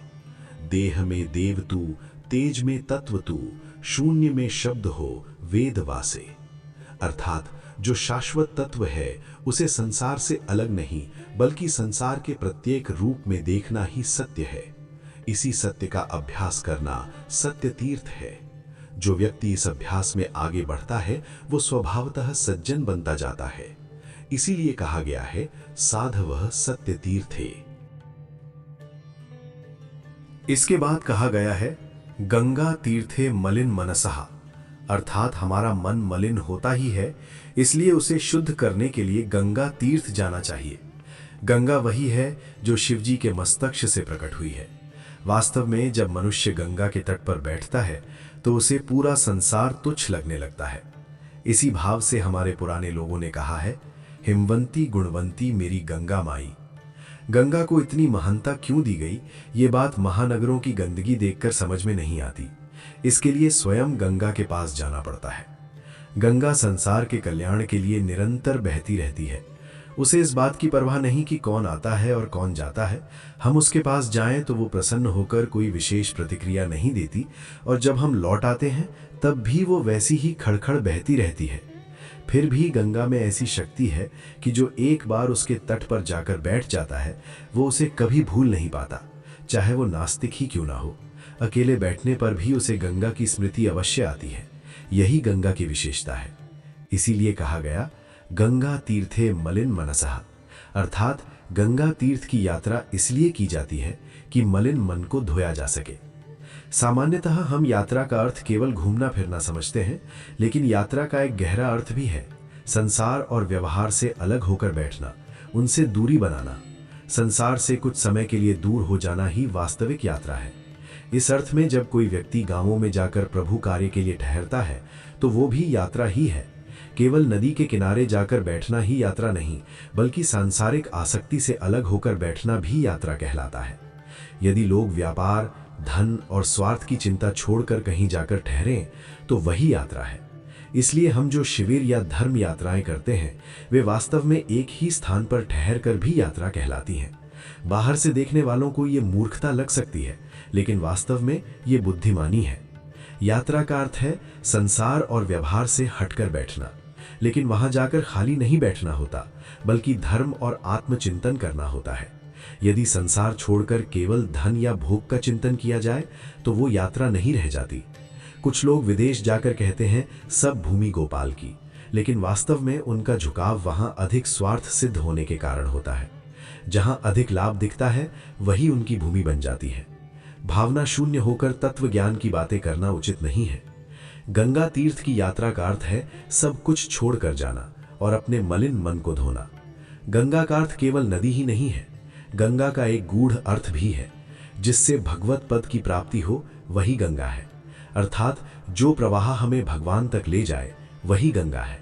देह में देव तू, तेज में तत्व तू, शून्य में शब्द हो वेद वासे। अर्थात जो शाश्वत तत्व है उसे संसार से अलग नहीं बल्कि संसार के प्रत्येक रूप में देखना ही सत्य है। इसी सत्य का अभ्यास करना सत्य तीर्थ है। जो व्यक्ति इस अभ्यास में आगे बढ़ता है वो स्वभावतः सज्जन बनता जाता है। इसीलिए कहा गया है साधवः सत्य तीर्थे। इसके बाद कहा गया है गंगा तीर्थे मलिन मनसः, अर्थात हमारा मन मलिन होता ही है, इसलिए उसे शुद्ध करने के लिए गंगा तीर्थ जाना चाहिए। गंगा वही है जो शिवजी के मस्तक से प्रकट हुई है। वास्तव में जब मनुष्य गंगा के तट पर बैठता है तो उसे पूरा संसार तुच्छ लगने लगता है। इसी भाव से हमारे पुराने लोगों ने कहा है, हिमवंती गुणवंती मेरी गंगा माई। गंगा को इतनी महानता क्यों दी गई, ये बात महानगरों की गंदगी देखकर समझ में नहीं आती। इसके लिए स्वयं गंगा के पास जाना पड़ता है। गंगा संसार के कल्याण के लिए निरंतर बहती रहती है। उसे इस बात की परवाह नहीं कि कौन आता है और कौन जाता है। हम उसके पास जाएं तो वो प्रसन्न होकर कोई विशेष प्रतिक्रिया नहीं देती, और जब हम लौट आते हैं तब भी वो वैसी ही खड़खड़ बहती रहती है। फिर भी गंगा में ऐसी शक्ति है कि जो एक बार उसके तट पर जाकर बैठ जाता है वो उसे कभी भूल नहीं पाता, चाहे वो नास्तिक ही क्यों ना हो। अकेले बैठने पर भी उसे गंगा की स्मृति अवश्य आती है। यही गंगा की विशेषता है। इसीलिए कहा गया गंगा तीर्थे मलिन मनसः, अर्थात गंगा तीर्थ की यात्रा इसलिए की जाती है कि मलिन मन को धोया जा सके। सामान्यतः हम यात्रा का अर्थ केवल घूमना फिरना समझते हैं, लेकिन यात्रा का एक गहरा अर्थ भी है। संसार और व्यवहार से अलग होकर बैठना, उनसे दूरी बनाना, संसार से कुछ समय के लिए दूर हो जाना ही वास्तविक यात्रा है। इस अर्थ में जब कोई व्यक्ति गांवों में जाकर प्रभु कार्य के लिए ठहरता है तो वो भी यात्रा ही है। केवल नदी के किनारे जाकर बैठना ही यात्रा नहीं, बल्कि सांसारिक आसक्ति से अलग होकर बैठना भी यात्रा कहलाता है। यदि लोग व्यापार, धन और स्वार्थ की चिंता छोड़कर कहीं जाकर ठहरें तो वही यात्रा है। इसलिए हम जो शिविर या धर्म यात्राएं करते हैं वे वास्तव में एक ही स्थान पर ठहरकर भी यात्रा कहलाती हैं। बाहर से देखने वालों को ये मूर्खता लग सकती है, लेकिन वास्तव में ये बुद्धिमानी है। यात्रा का अर्थ है संसार और व्यवहार से हटकर बैठना, लेकिन वहां जाकर खाली नहीं बैठना होता, बल्कि धर्म और आत्मचिंतन करना होता है। यदि संसार छोड़कर केवल धन या भोग का चिंतन किया जाए तो वो यात्रा नहीं रह जाती। कुछ लोग विदेश जाकर कहते हैं सब भूमि गोपाल की, लेकिन वास्तव में उनका झुकाव वहां अधिक स्वार्थ सिद्ध होने के कारण होता है। जहां अधिक लाभ दिखता है वही उनकी भूमि बन जाती है। भावना शून्य होकर तत्व ज्ञान की बातें करना उचित नहीं है। गंगा तीर्थ की यात्रा का अर्थ है सब कुछ छोड़कर जाना और अपने मलिन मन को धोना। गंगा का अर्थ केवल नदी ही नहीं है, गंगा का एक गूढ़ अर्थ भी है। जिससे भगवत पद की प्राप्ति हो वही गंगा है, अर्थात जो प्रवाह हमें भगवान तक ले जाए वही गंगा है।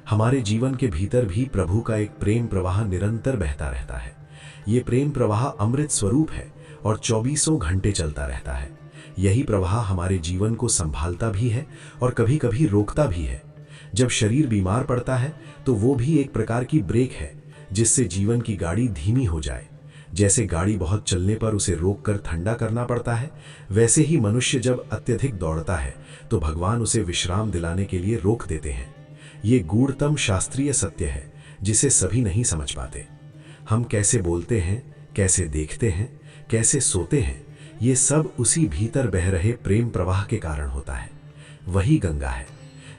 हमारे जीवन के भीतर भी प्रभु का एक प्रेम प्रवाह निरंतर बहता रहता है। ये प्रेम प्रवाह अमृत स्वरूप है और 24 घंटे चलता रहता है। यही प्रवाह हमारे जीवन को संभालता भी है और कभी कभी रोकता भी है। जब शरीर बीमार पड़ता है तो वो भी एक प्रकार की ब्रेक है जिससे जीवन की गाड़ी धीमी हो जाए। जैसे गाड़ी बहुत चलने पर उसे रोककर ठंडा करना पड़ता है, वैसे ही मनुष्य जब अत्यधिक दौड़ता है तो भगवान उसे विश्राम दिलाने के लिए रोक देते हैं। ये गूढ़तम शास्त्रीय सत्य है जिसे सभी नहीं समझ पाते। हम कैसे बोलते हैं, कैसे देखते हैं, कैसे सोते हैं, ये सब उसी भीतर बह रहे प्रेम प्रवाह के कारण होता है। वही गंगा है।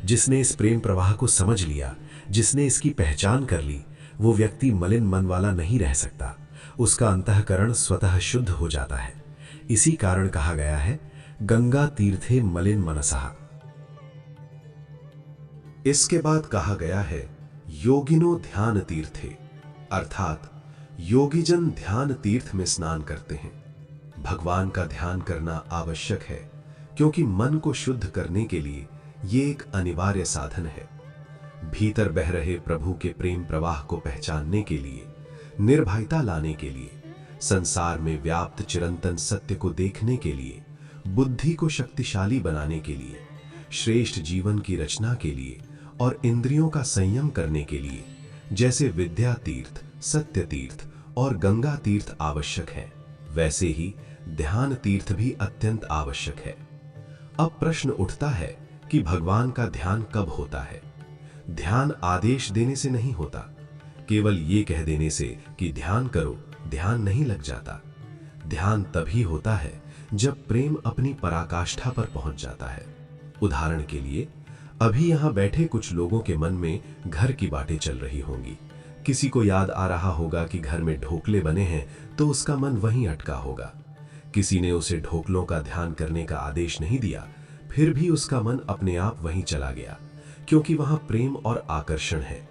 जिसने इस प्रेम प्रवाह को समझ लिया, जिसने इसकी पहचान कर ली, वो व्यक्ति मलिन मन वाला नहीं रह सकता। उसका अंतःकरण स्वतः शुद्ध हो जाता है। इसी कारण कहा गया है गंगा तीर्थे मलिन मनसः। इसके बाद कहा गया है योगिनो ध्यान तीर्थे, अर्थात योगीजन ध्यान तीर्थ में स्नान करते हैं। भगवान का ध्यान करना आवश्यक है क्योंकि मन को शुद्ध करने के लिए ये एक अनिवार्य साधन है। भीतर बह रहे प्रभु के प्रेम प्रवाह को पहचानने के लिए, निर्भयता लाने के लिए, संसार में व्याप्त चिरंतन सत्य को देखने के लिए, बुद्धि को शक्तिशाली बनाने के लिए, श्रेष्ठ जीवन की रचना के लिए और इंद्रियों का संयम करने के लिए जैसे विद्या तीर्थ, सत्य तीर्थ और गंगा तीर्थ आवश्यक है, वैसे ही ध्यान तीर्थ भी अत्यंत आवश्यक है। अब प्रश्न उठता है कि भगवान का ध्यान कब होता है? ध्यान आदेश देने से नहीं होता, केवल ये कह देने से कि ध्यान करो, ध्यान नहीं लग जाता। ध्यान तभी होता है जब प्रेम अपनी पराकाष्ठा पर पहुंच जाता है। उदाहरण के लिए, अभी यहां बैठे कुछ लोगों के मन में घर की बातें चल रही होंगी। किसी को याद आ रहा होगा कि घर में ढोकले बने हैं, तो उसका मन वहीं अटका होगा। किसी ने उसे ढोकलों का ध्यान करने का आदेश नहीं दिया, फिर भी उसका मन अपने आप वहीं चला गया, क्योंकि वहां प्रेम और आकर्षण है।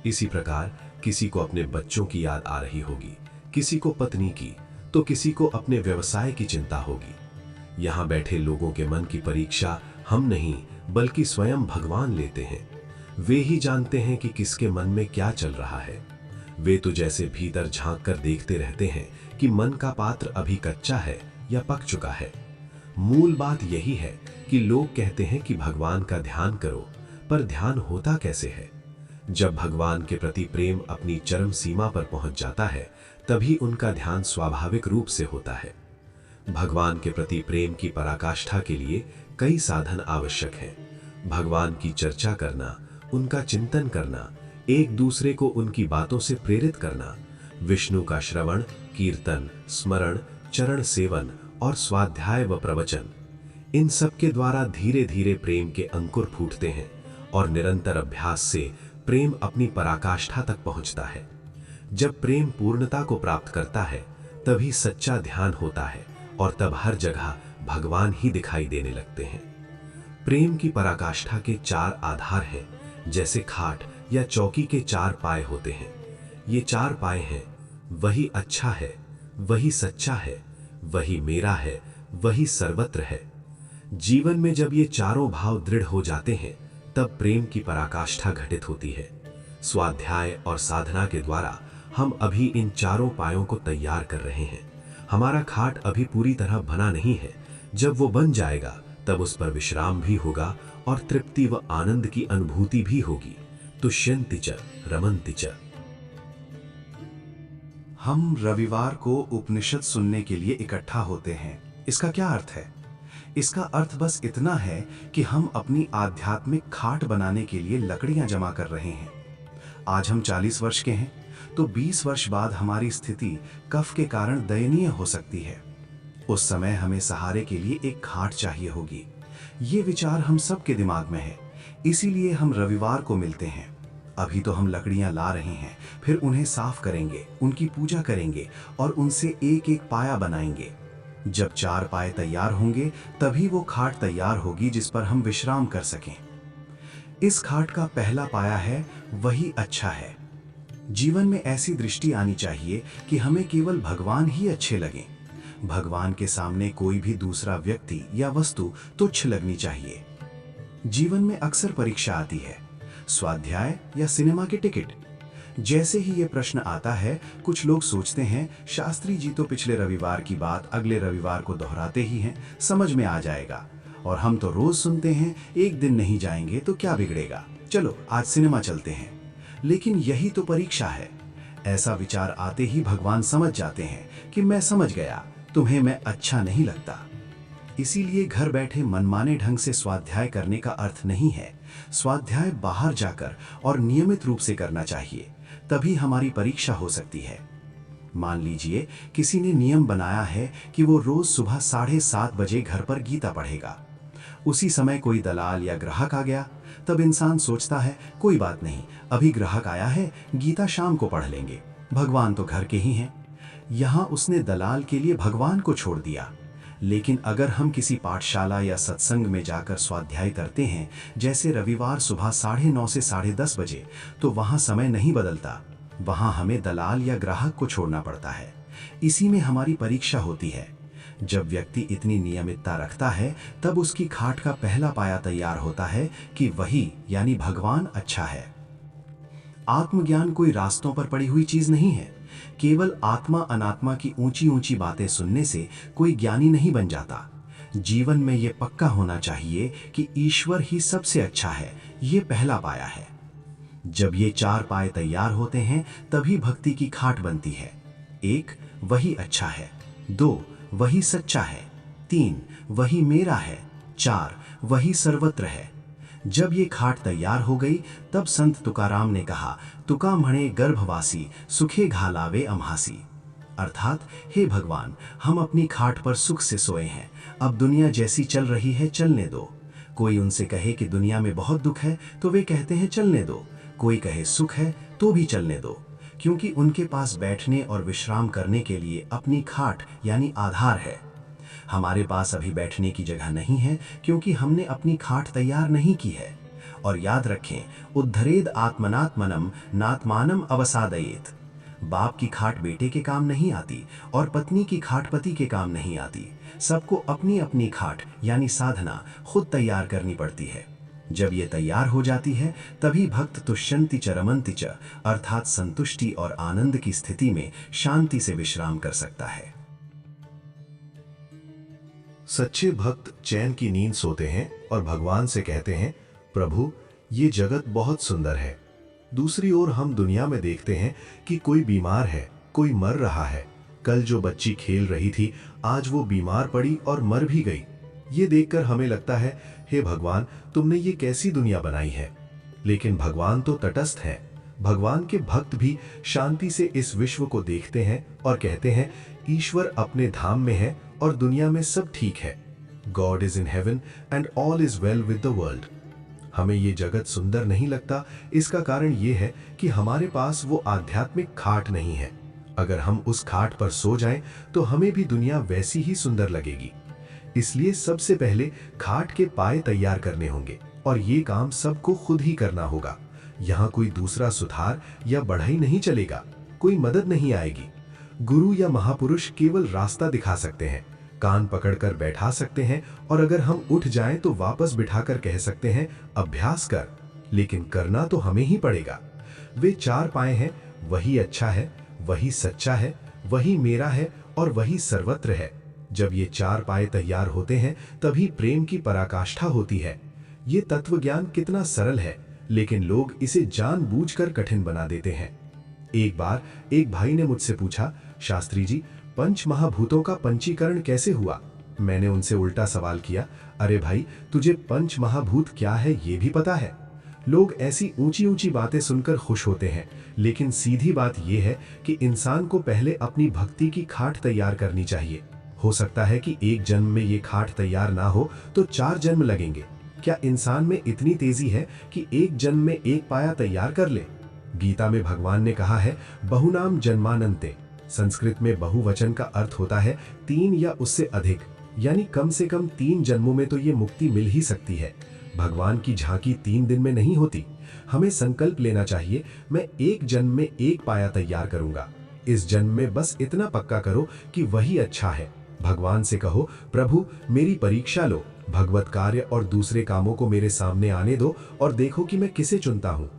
इसी प्रकार किसी को अपने बच्चों की याद आ रही होगी, किसी को पत्नी की, तो किसी को अपने व्यवसाय की चिंता होगी। यहां बैठे लोगों के मन की परीक्षा हम नहीं, बल्कि स्वयं भगवान लेते हैं। वे ही जानते हैं कि किसके मन में क्या चल रहा है। वे तो जैसे भीतर झांक कर देखते रहते हैं कि मन का पात्र अभी कच्चा है या पक चुका है। मूल बात यही है कि लोग कहते हैं कि भगवान का ध्यान करो, पर ध्यान होता कैसे है? जब भगवान के प्रति प्रेम अपनी चरम सीमा पर पहुंच जाता है, तभी उनका ध्यान स्वाभाविक रूप से होता है। भगवान के प्रति प्रेम की पराकाष्ठा के लिए कई साधन आवश्यक हैं। भगवान की चर्चा करना, उनका चिंतन करना, एक दूसरे को उनकी बातों से प्रेरित करना, विष्णु का श्रवण, कीर्तन, स्मरण, चरण सेवन और स्वाध्याय व प्रवचन, इन सब के द्वारा धीरे धीरे प्रेम के अंकुर फूटते हैं और निरंतर अभ्यास से प्रेम अपनी पराकाष्ठा तक पहुंचता है। जब प्रेम पूर्णता को प्राप्त करता है, तभी सच्चा ध्यान होता है और तब हर जगह भगवान ही दिखाई देने लगते हैं। प्रेम की पराकाष्ठा के 4 आधार हैं, जैसे खाट या चौकी के 4 पाए होते हैं। ये 4 पाए हैं, वही अच्छा है, वही सच्चा है, वही मेरा है, वही सर्वत्र है। जीवन में जब ये चारों भाव दृढ़ हो जाते हैं, तब प्रेम की पराकाष्ठा घटित होती है। स्वाध्याय और साधना के द्वारा हम अभी इन चारों पायों को तैयार कर रहे हैं। हमारा खाट अभी पूरी तरह बना नहीं है। जब वो बन जाएगा, तब उस पर विश्राम भी होगा और तृप्ति व आनंद की अनुभूति भी होगी। तुष्यन्ति च रमन्ति च। हम रविवार को उपनिषद सुनने के लिए इकट्ठा होते हैं। इसका क्या अर्थ है? इसका अर्थ बस इतना है कि हम अपनी आध्यात्मिक खाट बनाने के लिए लकड़ियां जमा कर रहे हैं। आज हम 40 वर्ष के हैं, तो 20 वर्ष बाद हमारी स्थिति कफ के कारण दयनीय हो सकती है। उस समय हमें सहारे के लिए एक खाट चाहिए होगी। ये विचार हम सब के दिमाग में है, इसीलिए हम रविवार को मिलते हैं। अभी तो हम लकड़ियां ला रहे हैं, फिर उन्हें साफ करेंगे, उनकी पूजा करेंगे और उनसे एक एक पाया बनाएंगे। जब 4 पाए तैयार होंगे, तभी वो खाट तैयार होगी जिस पर हम विश्राम कर सकें। इस खाट का पहला पाया है, वही अच्छा है। जीवन में ऐसी दृष्टि आनी चाहिए कि हमें केवल भगवान ही अच्छे लगें। भगवान के सामने कोई भी दूसरा व्यक्ति या वस्तु तुच्छ लगनी चाहिए। जीवन में अक्सर परीक्षा आती है, स्वाध्याय या सिनेमा की टिकट। जैसे ही ये प्रश्न आता है, कुछ लोग सोचते हैं शास्त्री जी तो पिछले रविवार की बात अगले रविवार को दोहराते ही हैं, समझ में आ जाएगा। और हम तो रोज सुनते हैं, एक दिन नहीं जाएंगे तो क्या बिगड़ेगा, चलो आज सिनेमा चलते हैं। लेकिन यही तो परीक्षा है। ऐसा विचार आते ही भगवान समझ जाते हैं कि मैं समझ गया, तुम्हें मैं अच्छा नहीं लगता। इसीलिए घर बैठे मनमाने ढंग से स्वाध्याय करने का अर्थ नहीं है। स्वाध्याय बाहर जाकर और नियमित रूप से करना चाहिए, तभी हमारी परीक्षा हो सकती है। मान लीजिए किसी ने नियम बनाया है कि वो रोज सुबह 7:30 बजे घर पर गीता पढ़ेगा। उसी समय कोई दलाल या ग्राहक आ गया, तब इंसान सोचता है कोई बात नहीं, अभी ग्राहक आया है, गीता शाम को पढ़ लेंगे, भगवान तो घर के ही हैं। यहाँ उसने दलाल के लिए भगवान को छोड़ दिया। लेकिन अगर हम किसी पाठशाला या सत्संग में जाकर स्वाध्याय करते हैं, जैसे रविवार सुबह 9:30 से 10:30 बजे, तो वहाँ समय नहीं बदलता, वहाँ हमें दलाल या ग्राहक को छोड़ना पड़ता है। इसी में हमारी परीक्षा होती है। जब व्यक्ति इतनी नियमितता रखता है, तब उसकी खाट का पहला पाया तैयार होता है कि वही यानी भगवान अच्छा है। आत्मज्ञान कोई रास्तों पर पड़ी हुई चीज नहीं है। केवल आत्मा अनात्मा की ऊंची ऊंची बातें सुनने से कोई ज्ञानी नहीं बन जाता। जीवन में ये पक्का होना चाहिए कि ईश्वर ही सबसे अच्छा है, ये पहला पाया है। जब ये 4 पाए तैयार होते हैं, तभी भक्ति की खाट बनती है। 1 वही अच्छा है, 2 वही सच्चा है, 3 वही मेरा है, 4 वही सर्वत्र है। जब ये खाट तैयार हो गई तब संत तुकाराम ने कहा, तुका म्हणे गर्भवासी सुखे घालावे अम्हासी। अर्थात, हे भगवान, हम अपनी खाट पर सुख से सोए हैं, अब दुनिया जैसी चल रही है चलने दो। कोई उनसे कहे कि दुनिया में बहुत दुख है तो वे कहते हैं चलने दो, कोई कहे सुख है तो भी चलने दो, क्योंकि उनके पास बैठने और विश्राम करने के लिए अपनी खाट यानी आधार है। हमारे पास अभी बैठने की जगह नहीं है क्योंकि हमने अपनी खाट तैयार नहीं की है। और याद रखें, उद्धरेद आत्मनात्मनम नात्मानम अवसादयेत। बाप की खाट बेटे के काम नहीं आती और पत्नी की खाट पति के काम नहीं आती। सबको अपनी अपनी खाट यानी साधना खुद तैयार करनी पड़ती है। जब ये तैयार हो जाती है तभी भक्त तुष्यंति च रमन्ति च, अर्थात संतुष्टि और आनंद की स्थिति में शांति से विश्राम कर सकता है। सच्चे भक्त चैन की नींद सोते हैं और भगवान से कहते हैं, प्रभु ये जगत बहुत सुंदर है। दूसरी ओर हम दुनिया में देखते हैं कि कोई बीमार है, कोई मर रहा है। कल जो बच्ची खेल रही थी आज वो बीमार पड़ी और मर भी गई। ये देखकर हमें लगता है, हे भगवान, तुमने ये कैसी दुनिया बनाई है। लेकिन भगवान तो तटस्थ है। भगवान के भक्त भी शांति से इस विश्व को देखते हैं और कहते हैं, ईश्वर अपने धाम में है और दुनिया में सब ठीक है। God is in heaven and all is well with the world. हमें ये जगत सुंदर नहीं लगता, इसका कारण ये है कि हमारे पास वो आध्यात्मिक खाट नहीं है। अगर हम उस खाट पर सो जाएं तो हमें भी दुनिया वैसी ही सुंदर लगेगी। इसलिए सबसे पहले खाट के पाए तैयार करने होंगे और ये काम सबको खुद ही करना होगा। यहाँ कोई दूसरा सुधार या बढ़ाई नहीं चलेगा, कोई मदद नहीं आएगी। गुरु या महापुरुष केवल रास्ता दिखा सकते हैं, कान पकड़कर बैठा सकते हैं और अगर हम उठ जाएं तो वापस बिठाकर कह सकते हैं, अभ्यास कर, लेकिन करना तो हमें ही पड़ेगा। वे चार पाए हैं, वही अच्छा है, वही सच्चा है, वही मेरा है और वही सर्वत्र है। जब ये चार पाए तैयार होते हैं तभी प्रेम की पराकाष्ठा होती है। ये तत्व ज्ञान कितना सरल है, लेकिन लोग इसे जानबूझकर कठिन बना देते हैं। एक बार एक भाई ने मुझसे पूछा, शास्त्री जी, पंच महाभूतों का पंचीकरण कैसे हुआ? मैंने उनसे उल्टा सवाल किया, अरे भाई, तुझे पंच महाभूत क्या है ये भी पता है? लोग ऐसी ऊंची ऊंची बातें सुनकर खुश होते हैं, लेकिन सीधी बात यह है कि इंसान को पहले अपनी भक्ति की खाट तैयार करनी चाहिए। हो सकता है कि एक जन्म में ये खाट तैयार ना हो तो 4 जन्म लगेंगे। क्या इंसान में इतनी तेजी है कि एक जन्म में एक पाया तैयार कर ले? गीता में भगवान ने कहा है, बहुनाम जन्मानंते। संस्कृत में बहुवचन का अर्थ होता है 3 या उससे अधिक, यानी कम से कम 3 जन्मों में तो ये मुक्ति मिल ही सकती है। भगवान की झांकी 3 दिन में नहीं होती। हमें संकल्प लेना चाहिए, मैं एक जन्म में एक पाया तैयार करूंगा। इस जन्म में बस इतना पक्का करो कि वही अच्छा है। भगवान से कहो, प्रभु मेरी परीक्षा लो, भगवत कार्य और दूसरे कामों को मेरे सामने आने दो और देखो कि मैं किसे चुनता हूँ।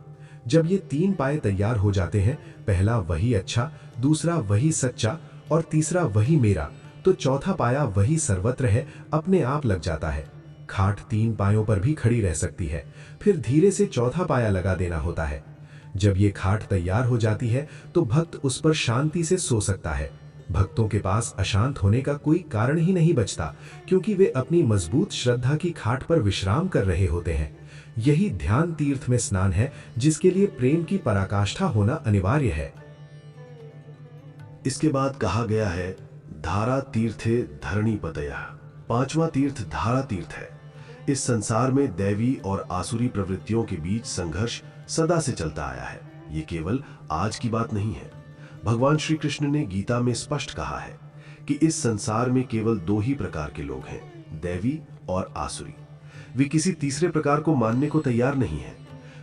जब ये 3 पाए तैयार हो जाते हैं, पहला वही अच्छा, दूसरा वही सच्चा और तीसरा वही मेरा, तो चौथा पाया वही सर्वत्र है अपने आप लग जाता है। खाट 3 पायों पर भी खड़ी रह सकती है, फिर धीरे से चौथा पाया लगा देना होता है। जब ये खाट तैयार हो जाती है तो भक्त उस पर शांति से सो सकता है। भक्तों के पास अशांत होने का कोई कारण ही नहीं बचता, क्योंकि वे अपनी मजबूत श्रद्धा की खाट पर विश्राम कर रहे होते हैं। यही ध्यान तीर्थ में स्नान है, जिसके लिए प्रेम की पराकाष्ठा होना अनिवार्य है। इसके बाद कहा गया है, धारा तीर्थे धरणी पतया। 5वां तीर्थ धारा तीर्थ है। इस संसार में दैवी और आसुरी प्रवृत्तियों के बीच संघर्ष सदा से चलता आया है। ये केवल आज की बात नहीं है। भगवान श्री कृष्ण ने गीता में स्पष्ट कहा है कि इस संसार में केवल 2 ही प्रकार के लोग हैं, दैवी और आसुरी। वे किसी तीसरे प्रकार को मानने को तैयार नहीं है।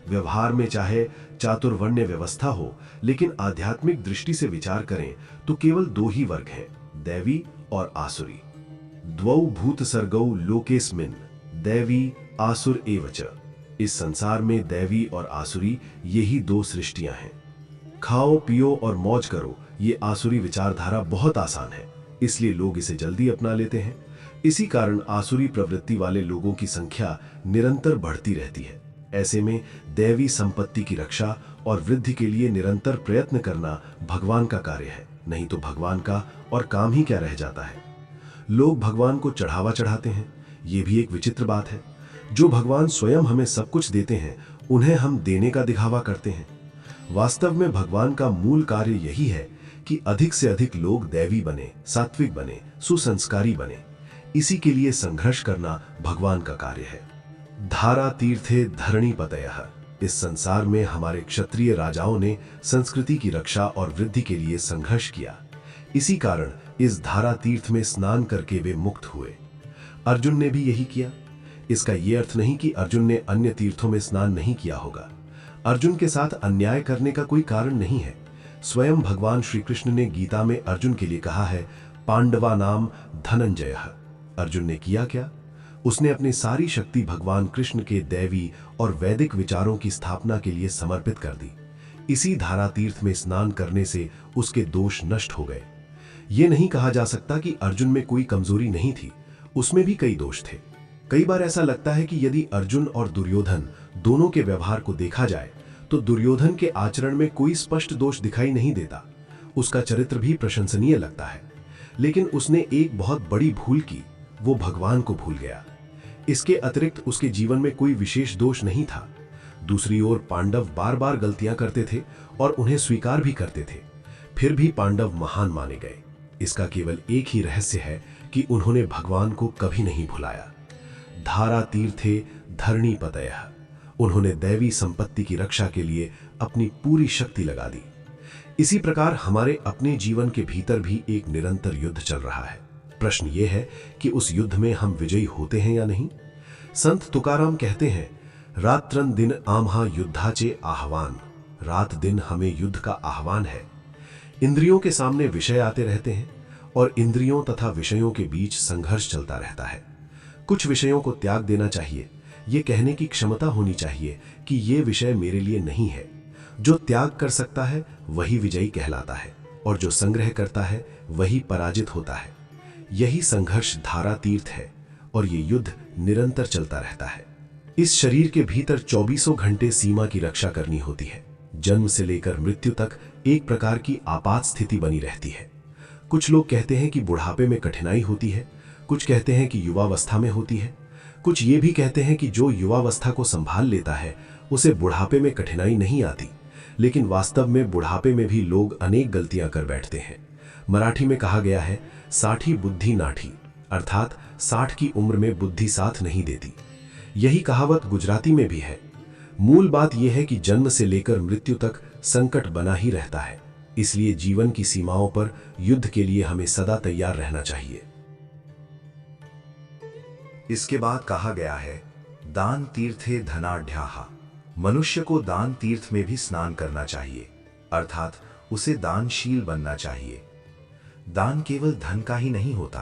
व्यवहार में चाहे चातुर्वर्ण्य व्यवस्था हो, लेकिन आध्यात्मिक दृष्टि से विचार करें तो केवल 2 ही वर्ग हैं, दैवी और आसुरी। द्वौ भूत सर्गौ लोकेस्मिन् दैवी आसुर एवच। इस संसार में दैवी और आसुरी यही 2 सृष्टियां हैं। खाओ पियो और मौज करो, ये आसुरी विचारधारा बहुत आसान है, इसलिए लोग इसे जल्दी अपना लेते हैं। इसी कारण आसुरी प्रवृत्ति वाले लोगों की संख्या निरंतर बढ़ती रहती है। ऐसे में दैवी संपत्ति की रक्षा और वृद्धि के लिए निरंतर प्रयत्न करना भगवान का कार्य है, नहीं तो भगवान का और काम ही क्या रह जाता है। लोग भगवान को चढ़ावा चढ़ाते हैं, ये भी एक विचित्र बात है। जो भगवान स्वयं हमें सब कुछ देते हैं उन्हें हम देने का दिखावा करते हैं। वास्तव में भगवान का मूल कार्य यही है कि अधिक से अधिक लोग दैवी बने, सात्विक बने, सुसंस्कारी बने। इसी के लिए संघर्ष करना भगवान का कार्य है। धारा तीर्थे धरणी पतयः। इस संसार में हमारे क्षत्रिय राजाओं ने संस्कृति की रक्षा और वृद्धि के लिए संघर्ष किया। इसी कारण इस धारा तीर्थ में स्नान करके वे मुक्त हुए। अर्जुन ने भी यही किया। इसका यह अर्थ नहीं कि अर्जुन ने अन्य तीर्थों में स्नान नहीं किया होगा। अर्जुन के साथ अन्याय करने का कोई कारण नहीं है। स्वयं भगवान श्री कृष्ण ने गीता में अर्जुन के लिए कहा है, पांडवा नाम धनंजयः। अर्जुन ने किया क्या? उसने अपनी सारी शक्ति भगवान कृष्ण के दैवी और वैदिक विचारों की स्थापना के लिए समर्पित कर दी। इसी धारा तीर्थ में स्नान करने से उसके दोष नष्ट हो गए। ये नहीं कहा जा सकता कि अर्जुन में कोई कमजोरी नहीं थी, उसमें भी कई दोष थे। कई बार ऐसा लगता है कि यदि अर्जुन और दुर्योधन दोनों के व्यवहार को देखा जाए तो दुर्योधन के आचरण में कोई स्पष्ट दोष दिखाई नहीं देता। उसका चरित्र भी प्रशंसनीय लगता है, लेकिन उसने एक बहुत बड़ी भूल की, वो भगवान को भूल गया। इसके अतिरिक्त उसके जीवन में कोई विशेष दोष नहीं था। दूसरी ओर पांडव बार बार गलतियां करते थे और उन्हें स्वीकार भी करते थे, फिर भी पांडव महान माने गए। इसका केवल एक ही रहस्य है कि उन्होंने भगवान को कभी नहीं भुलाया। धारा तीर्थे धरणी पतयः। उन्होंने दैवी संपत्ति की रक्षा के लिए अपनी पूरी शक्ति लगा दी। इसी प्रकार हमारे अपने जीवन के भीतर भी एक निरंतर युद्ध चल रहा है। प्रश्न यह है कि उस युद्ध में हम विजयी होते हैं या नहीं। संत तुकाराम कहते हैं, रात्रन दिन आम्हा युद्धाचे आह्वान। रात दिन हमें युद्ध का आह्वान है। इंद्रियों के सामने विषय आते रहते हैं और इंद्रियों तथा विषयों के बीच संघर्ष चलता रहता है। कुछ विषयों को त्याग देना चाहिए। ये कहने की क्षमता होनी चाहिए कि ये विषय मेरे लिए नहीं है। जो त्याग कर सकता है वही विजयी कहलाता है और जो संग्रह करता है वही पराजित होता है। यही संघर्ष धारा तीर्थ है और ये युद्ध निरंतर चलता रहता है। इस शरीर के भीतर 24 घंटे सीमा की रक्षा करनी होती है। जन्म से लेकर मृत्यु तक एक प्रकार की आपात स्थिति बनी रहती है। कुछ लोग कहते हैं कि बुढ़ापे में कठिनाई होती है, कुछ कहते हैं कि युवावस्था में होती है, कुछ ये भी कहते हैं कि जो युवावस्था को संभाल लेता है उसे बुढ़ापे में कठिनाई नहीं आती। लेकिन वास्तव में बुढ़ापे में भी लोग अनेक गलतियां कर बैठते हैं। मराठी में कहा गया है, 60 बुद्धि नाठी, अर्थात 60 की उम्र में बुद्धि साथ नहीं देती। यही कहावत गुजराती में भी है। मूल बात यह है कि जन्म से लेकर मृत्यु तक संकट बना ही रहता है। इसलिए जीवन की सीमाओं पर युद्ध के लिए हमें सदा तैयार रहना चाहिए। इसके बाद कहा गया है, दान तीर्थे धनाढ्याः। मनुष्य को दान तीर्थ में भी स्नान करना चाहिए, अर्थात उसे दानशील बनना चाहिए। दान केवल धन का ही नहीं होता।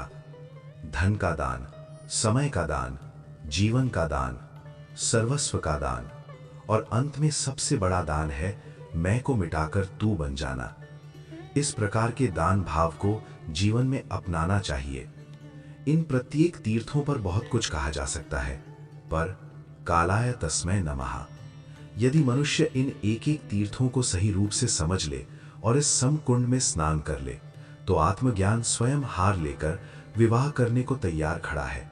धन का दान, समय का दान, जीवन का दान, सर्वस्व का दान और अंत में सबसे बड़ा दान है मैं को मिटाकर तू बन जाना। इस प्रकार के दान भाव को जीवन में अपनाना चाहिए। इन प्रत्येक तीर्थों पर बहुत कुछ कहा जा सकता है, पर कालाय तस्मै नमः। यदि मनुष्य इन एक एक तीर्थों को सही रूप से समझ ले और इस समकुंड में स्नान कर ले तो आत्मज्ञान स्वयं हार लेकर विवाह करने को तैयार खड़ा है।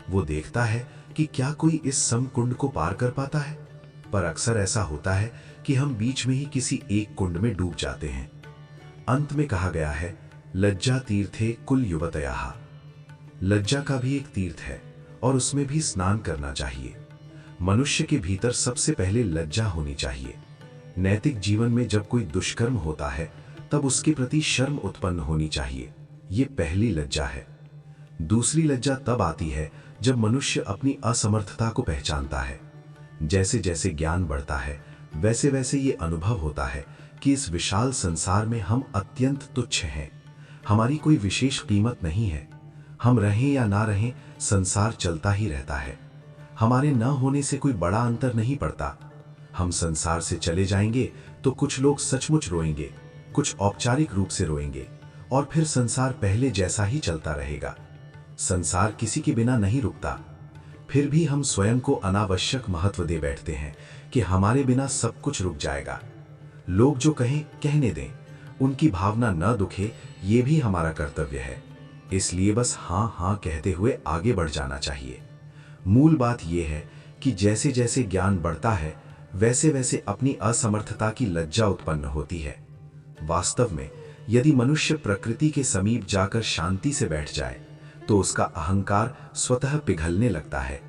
वो देखता है कि क्या कोई इस समकुंड को पार कर पाता है, पर अक्सर ऐसा होता है कि हम बीच में ही किसी एक कुंड में डूब जाते हैं। अंत में कहा गया है, लज्जा तीर्थे कुल युवतयाः। लज्जा का भी एक तीर्थ है और उसमें भी स्नान करना चाहिए। मनुष्य के भीतर सबसे पहले लज्जा होनी चाहिए। नैतिक जीवन में जब कोई दुष्कर्म होता है तब उसके प्रति शर्म उत्पन्न होनी चाहिए। ये पहली लज्जा है। दूसरी लज्जा तब आती है जब मनुष्य अपनी असमर्थता को पहचानता है। जैसे जैसे ज्ञान बढ़ता है वैसे वैसे ये अनुभव होता है कि इस विशाल संसार में हम अत्यंत तुच्छ हैं। हमारी कोई विशेष कीमत नहीं है। हम रहें या ना रहें, संसार चलता ही रहता है। हमारे न होने से कोई बड़ा अंतर नहीं पड़ता। हम संसार से चले जाएंगे तो कुछ लोग सचमुच रोएंगे, कुछ औपचारिक रूप से रोएंगे और फिर संसार पहले जैसा ही चलता रहेगा। संसार किसी के बिना नहीं रुकता। फिर भी हम स्वयं को अनावश्यक महत्व दे बैठते हैं कि हमारे बिना सब कुछ रुक जाएगा। लोग जो कहें कहने दें, उनकी भावना न दुखे, ये भी हमारा कर्तव्य है। इसलिए बस हाँ हाँ कहते हुए आगे बढ़ जाना चाहिए। मूल बात यह है कि जैसे जैसे ज्ञान बढ़ता है वैसे वैसे अपनी असमर्थता की लज्जा उत्पन्न होती है। वास्तव में यदि मनुष्य प्रकृति के समीप जाकर शांति से बैठ जाए तो उसका अहंकार स्वतः पिघलने लगता है।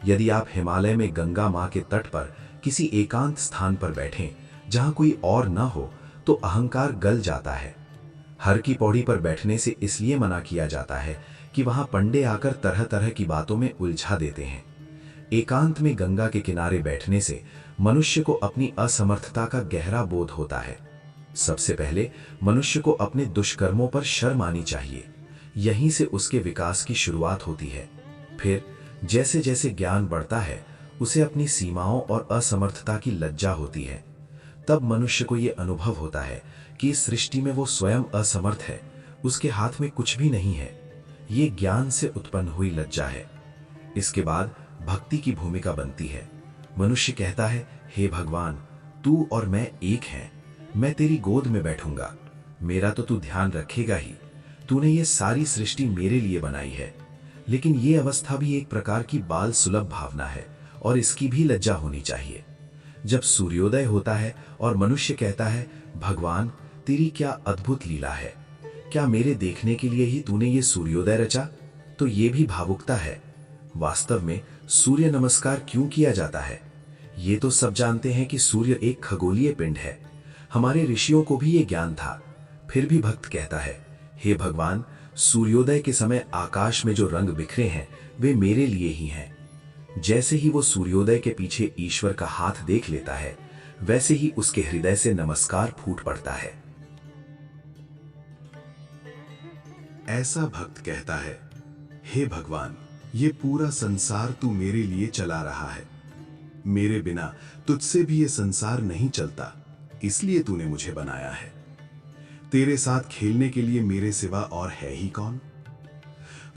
यदि आप हिमालय में गंगा मां के तट पर किसी एकांत स्थान पर बैठें जहां कोई और न हो तो अहंकार गल जाता है। हर की पौड़ी पर बैठने से इसलिए मना किया जाता है कि वहां पंडे आकर तरह तरह की बातों में उलझा देते हैं। एकांत में गंगा के किनारे बैठने से मनुष्य को अपनी असमर्थता का गहरा बोध होता है। सबसे पहले मनुष्य को अपने दुष्कर्मों पर शर्म आनी चाहिए। यहीं से उसके विकास की शुरुआत होती है। फिर जैसे जैसे ज्ञान बढ़ता है उसे अपनी सीमाओं और असमर्थता की लज्जा होती है। तब मनुष्य को यह अनुभव होता है कि इस सृष्टि में वो स्वयं असमर्थ है, उसके हाथ में कुछ भी नहीं है। ये ज्ञान से उत्पन्न हुई लज्जा है। इसके बाद भक्ति की भूमिका बनती है। मनुष्य कहता है, हे भगवान, तू और मैं एक हैं। मैं तेरी गोद में बैठूंगा, मेरा तो तू ध्यान रखेगा ही। तूने ये सारी सृष्टि मेरे लिए बनाई है। लेकिन ये अवस्था भी एक प्रकार की बाल सुलभ भावना है और इसकी भी लज्जा होनी चाहिए। जब सूर्योदय होता है और मनुष्य कहता है, भगवान तेरी क्या अद्भुत लीला है, क्या मेरे देखने के लिए ही तूने ये सूर्योदय रचा, तो ये भी भावुकता है। वास्तव में सूर्य नमस्कार क्यों किया जाता है? ये तो सब जानते हैं कि सूर्य एक खगोलीय पिंड है। हमारे ऋषियों को भी ये ज्ञान था। फिर भी भक्त कहता है, हे भगवान, सूर्योदय के समय आकाश में जो रंग बिखरे हैं वे मेरे लिए ही हैं। जैसे ही वो सूर्योदय के पीछे ईश्वर का हाथ देख लेता है वैसे ही उसके हृदय से नमस्कार फूट पड़ता है। ऐसा भक्त कहता है, हे भगवान, ये पूरा संसार तू मेरे लिए चला रहा है। मेरे बिना तुझसे भी ये संसार नहीं चलता, इसलिए तूने मुझे बनाया है। तेरे साथ खेलने के लिए मेरे सिवा और है ही कौन?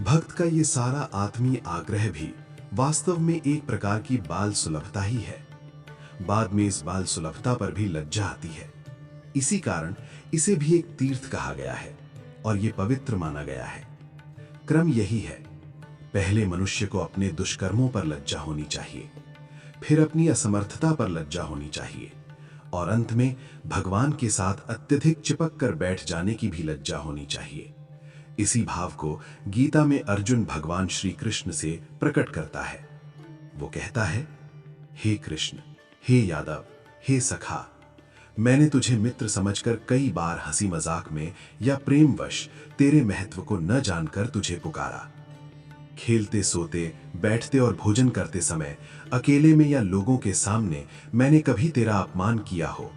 भक्त का ये सारा आत्मीय आग्रह भी वास्तव में एक प्रकार की बाल सुलभता ही है। बाद में इस बाल सुलभता पर भी लज्जा आती है। इसी कारण इसे भी एक तीर्थ कहा गया है और ये पवित्र माना गया है। क्रम यही है, पहले मनुष्य को अपने दुष्कर्मों पर लज्जा होनी चाहिए, फिर अपनी असमर्थता पर लज्जा होनी चाहिए और अंत में भगवान के साथ अत्यधिक चिपक कर बैठ जाने की भी लज्जा होनी चाहिए। इसी भाव को गीता में अर्जुन भगवान श्री कृष्ण से प्रकट करता है। वो कहता है, हे कृष्ण, हे यादव, हे सखा, मैंने तुझे मित्र समझकर कई बार हंसी मजाक में या प्रेमवश तेरे महत्व को न जानकर तुझे पुकारा। खेलते सोते बैठते और भोजन करते समय अकेले में या लोगों के सामने मैंने कभी तेरा अपमान किया हो,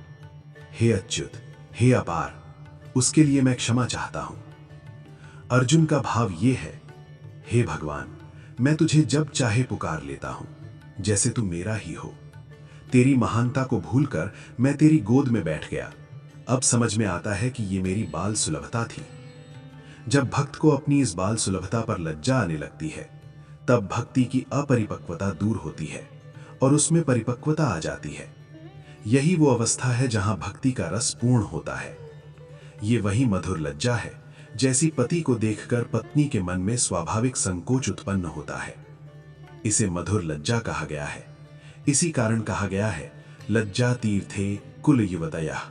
हे अच्युत, हे अपार, उसके लिए मैं क्षमा चाहता हूं। अर्जुन का भाव ये है, हे भगवान, मैं तुझे जब चाहे पुकार लेता हूं, जैसे तू मेरा ही हो। तेरी महानता को भूलकर मैं तेरी गोद में बैठ गया। अब समझ में आता है कि ये मेरी बाल सुलभता थी। जब भक्त को अपनी इस बाल सुलभता पर लज्जा आने लगती है तब भक्ति की अपरिपक्वता दूर होती है और उसमें परिपक्वता आ जाती है। यही वो अवस्था है जहां भक्ति का रस पूर्ण होता है। ये वही मधुर लज्जा है जैसी पति को देखकर पत्नी के मन में स्वाभाविक संकोच उत्पन्न होता है। इसे मधुर लज्जा कहा गया है। इसी कारण कहा गया है, लज्जा तीर्थे कुल युवतयः।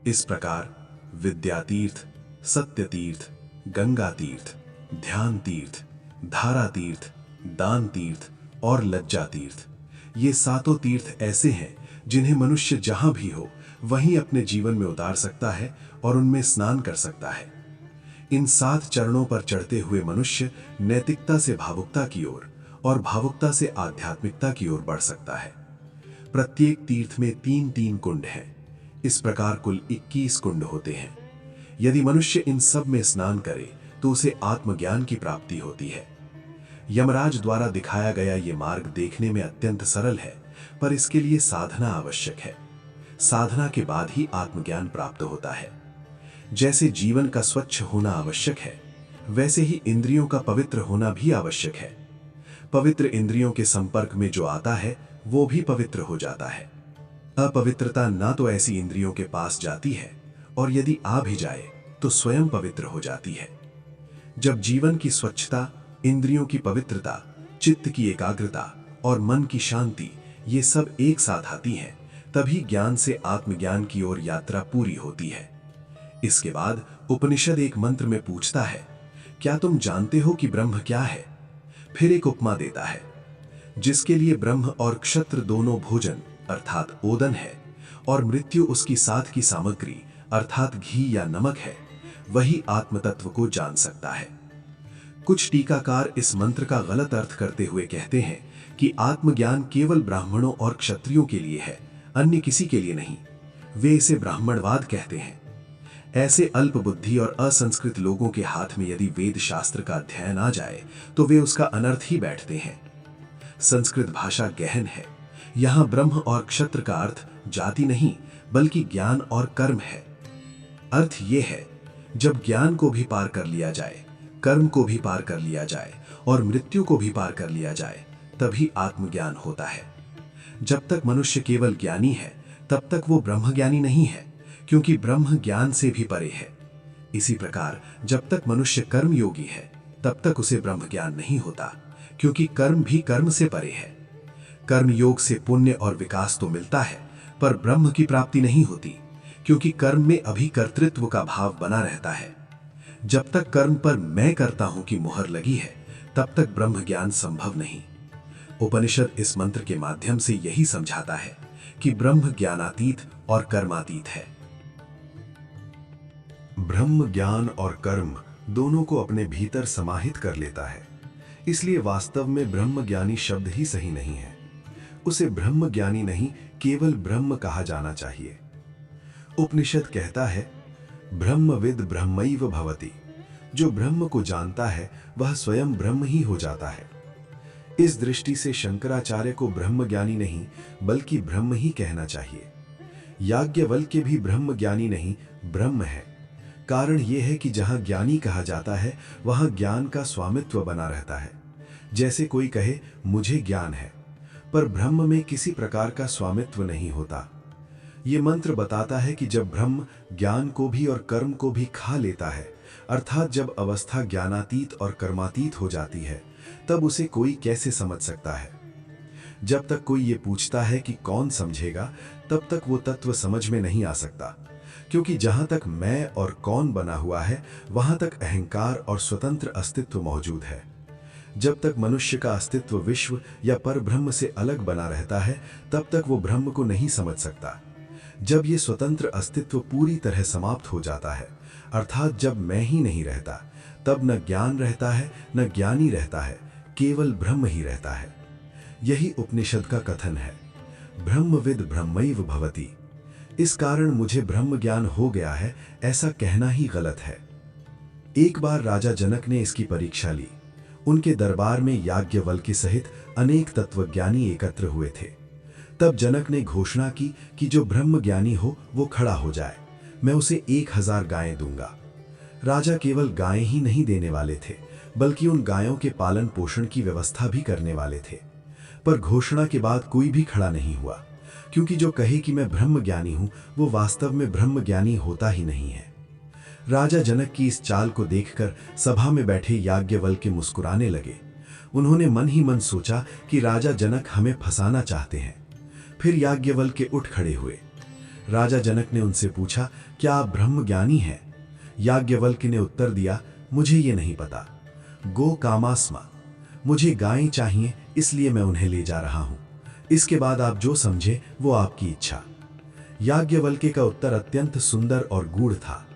इस प्रकार विद्या तीर्थ, सत्य तीर्थ, गंगा तीर्थ, ध्यान तीर्थ, धारा तीर्थ, दान तीर्थ और लज्जा तीर्थ, ये सातों तीर्थ ऐसे हैं जिन्हें मनुष्य जहां भी हो वहीं अपने जीवन में उतार सकता है और उनमें स्नान कर सकता है। इन 7 चरणों पर चढ़ते हुए मनुष्य नैतिकता से भावुकता की ओर और भावुकता से आध्यात्मिकता की ओर बढ़ सकता है। प्रत्येक तीर्थ में 3-3 कुंड हैं। इस प्रकार कुल 21 कुंड होते हैं। यदि मनुष्य इन सब में स्नान करे तो उसे आत्मज्ञान की प्राप्ति होती है। यमराज द्वारा दिखाया गया ये मार्ग देखने में अत्यंत सरल है, पर इसके लिए साधना आवश्यक है। साधना के बाद ही आत्मज्ञान प्राप्त होता है। जैसे जीवन का स्वच्छ होना आवश्यक है, वैसे ही इंद्रियों का पवित्र होना भी आवश्यक है। पवित्र इंद्रियों के संपर्क में जो आता है वो भी पवित्र हो जाता है। अपवित्रता ना तो ऐसी इंद्रियों के पास जाती है और यदि आ भी जाए तो स्वयं पवित्र हो जाती है। जब जीवन की स्वच्छता, इंद्रियों की पवित्रता, चित्त की एकाग्रता और मन की शांति, ये सब एक साथ आती हैं, तभी ज्ञान से आत्मज्ञान की ओर यात्रा पूरी होती है। इसके बाद उपनिषद एक मंत्र में पूछता है, क्या तुम जानते हो कि ब्रह्म क्या है? फिर एक उपमा देता है, जिसके लिए ब्रह्म और क्षत्र दोनों भोजन अर्थात ओदन है और मृत्यु उसकी साथ की सामग्री अर्थात घी या नमक है, वही आत्मतत्व को जान सकता है। कुछ टीकाकार इस मंत्र का गलत अर्थ करते हुए कहते हैं कि आत्मज्ञान केवल ब्राह्मणों और क्षत्रियों के लिए है, अन्य किसी के लिए नहीं। वे इसे ब्राह्मणवाद कहते हैं। ऐसे अल्प बुद्धि और असंस्कृत लोगों के हाथ में यदि वेद शास्त्र का अध्ययन आ जाए तो वे उसका अनर्थ ही बैठते हैं। संस्कृत भाषा गहन है। यहां ब्रह्म और क्षत्र का अर्थ जाति नहीं बल्कि ज्ञान और कर्म है। अर्थ यह है, जब ज्ञान को भी पार कर लिया जाए, कर्म को भी पार कर लिया जाए और मृत्यु को भी पार कर लिया जाए, तभी आत्मज्ञान होता है। जब तक मनुष्य केवल ज्ञानी है तब तक वो ब्रह्मज्ञानी नहीं है, क्योंकि ब्रह्म ज्ञान से भी परे है। इसी प्रकार जब तक मनुष्य कर्म योगी है तब तक उसे ब्रह्म ज्ञान नहीं होता, क्योंकि कर्म भी कर्म से परे है। कर्म योग से पुण्य और विकास तो मिलता है, पर ब्रह्म की प्राप्ति नहीं होती, क्योंकि कर्म में अभी कर्तृत्व का भाव बना रहता है। जब तक कर्म पर मैं करता हूं की मुहर लगी है, तब तक ब्रह्म ज्ञान संभव नहीं। उपनिषद इस मंत्र के माध्यम से यही समझाता है कि ब्रह्म ज्ञानातीत और कर्मातीत है। ब्रह्म ज्ञान और कर्म दोनों को अपने भीतर समाहित कर लेता है, इसलिए वास्तव में ब्रह्म ज्ञानी शब्द ही सही नहीं है। उसे ब्रह्म ज्ञानी नहीं, केवल ब्रह्म कहा जाना चाहिए। उपनिषद कहता है, ब्रह्मविद ब्रह्मैव भवति। जो ब्रह्म को जानता है वह स्वयं ब्रह्म ही हो जाता है। इस दृष्टि से शंकराचार्य को ब्रह्मज्ञानी नहीं बल्कि ब्रह्म ही कहना चाहिए। याज्ञवल्क्य भी ब्रह्मज्ञानी नहीं, ब्रह्म है। कारण यह है कि जहां ज्ञानी कहा जाता है वहां ज्ञान का स्वामित्व बना रहता है। जैसे कोई कहे मुझे ज्ञान है, पर ब्रह्म में किसी प्रकार का स्वामित्व नहीं होता। ये मंत्र बताता है कि जब ब्रह्म ज्ञान को भी और कर्म को भी खा लेता है, अर्थात जब अवस्था ज्ञानातीत और कर्मातीत हो जाती है, तब उसे कोई कैसे समझ सकता है। जब तक कोई ये पूछता है कि कौन समझेगा, तब तक वो तत्व समझ में नहीं आ सकता, क्योंकि जहां तक मैं और कौन बना हुआ है वहां तक अहंकार और स्वतंत्र अस्तित्व मौजूद है। जब तक मनुष्य का अस्तित्व विश्व या परब्रह्म से अलग बना रहता है, तब तक वो ब्रह्म को नहीं समझ सकता। जब ये स्वतंत्र अस्तित्व पूरी तरह समाप्त हो जाता है, अर्थात जब मैं ही नहीं रहता, तब न ज्ञान रहता है न ज्ञानी रहता है, केवल ब्रह्म ही रहता है। यही उपनिषद का कथन है, ब्रह्मविद ब्रह्मैव भवति। इस कारण मुझे ब्रह्म ज्ञान हो गया है, ऐसा कहना ही गलत है। एक बार राजा जनक ने इसकी परीक्षा ली। उनके दरबार में याज्ञवल्क्य सहित अनेक तत्वज्ञानी एकत्र हुए थे। तब जनक ने घोषणा की कि जो ब्रह्म ज्ञानी हो वो खड़ा हो जाए, मैं उसे 1000 गायें दूंगा। राजा केवल गायें ही नहीं देने वाले थे, बल्कि उन गायों के पालन पोषण की व्यवस्था भी करने वाले थे। पर घोषणा के बाद कोई भी खड़ा नहीं हुआ, क्योंकि जो कहे कि मैं ब्रह्म ज्ञानी हूं वो वास्तव में ब्रह्म ज्ञानी होता ही नहीं है। राजा जनक की इस चाल को देखकर सभा में बैठे याज्ञवल्क्य मुस्कुराने लगे। उन्होंने मन ही मन सोचा कि राजा जनक हमें फंसाना चाहते हैं। फिर याज्ञवल्क्य उठ खड़े हुए। राजा जनक ने उनसे पूछा, क्या आप ब्रह्म ज्ञानी हैं? याज्ञवल्क्य ने उत्तर दिया, मुझे ये नहीं पता। गो कामास्मा, मुझे गायें चाहिए, इसलिए मैं उन्हें ले जा रहा हूं। इसके बाद आप जो समझे वो आपकी इच्छा। याज्ञवल्क्य का उत्तर अत्यंत सुंदर और गूढ़ था।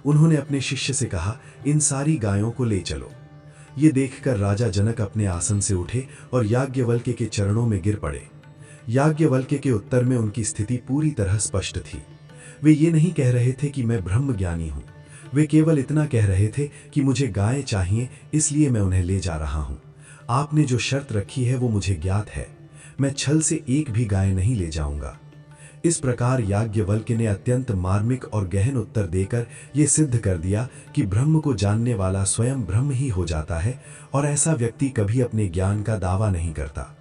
उन्होंने अपने शिष्य से कहा, इन सारी गायों को ले चलो। ये देखकर राजा जनक अपने आसन से उठे और याज्ञवल्क्य के चरणों में गिर पड़े। याज्ञवल्क्य के उत्तर में उनकी स्थिति पूरी तरह स्पष्ट थी। वे ये नहीं कह रहे थे कि मैं ब्रह्म ज्ञानी हूं, वे केवल इतना कह रहे थे कि मुझे गायें चाहिए, इसलिए मैं उन्हें ले जा रहा हूं। आपने जो शर्त रखी है वो मुझे ज्ञात है, मैं छल से एक भी गाय नहीं ले जाऊंगा। इस प्रकार याज्ञवल्क्य ने अत्यंत मार्मिक और गहन उत्तर देकर ये सिद्ध कर दिया कि ब्रह्म को जानने वाला स्वयं ब्रह्म ही हो जाता है और ऐसा व्यक्ति कभी अपने ज्ञान का दावा नहीं करता।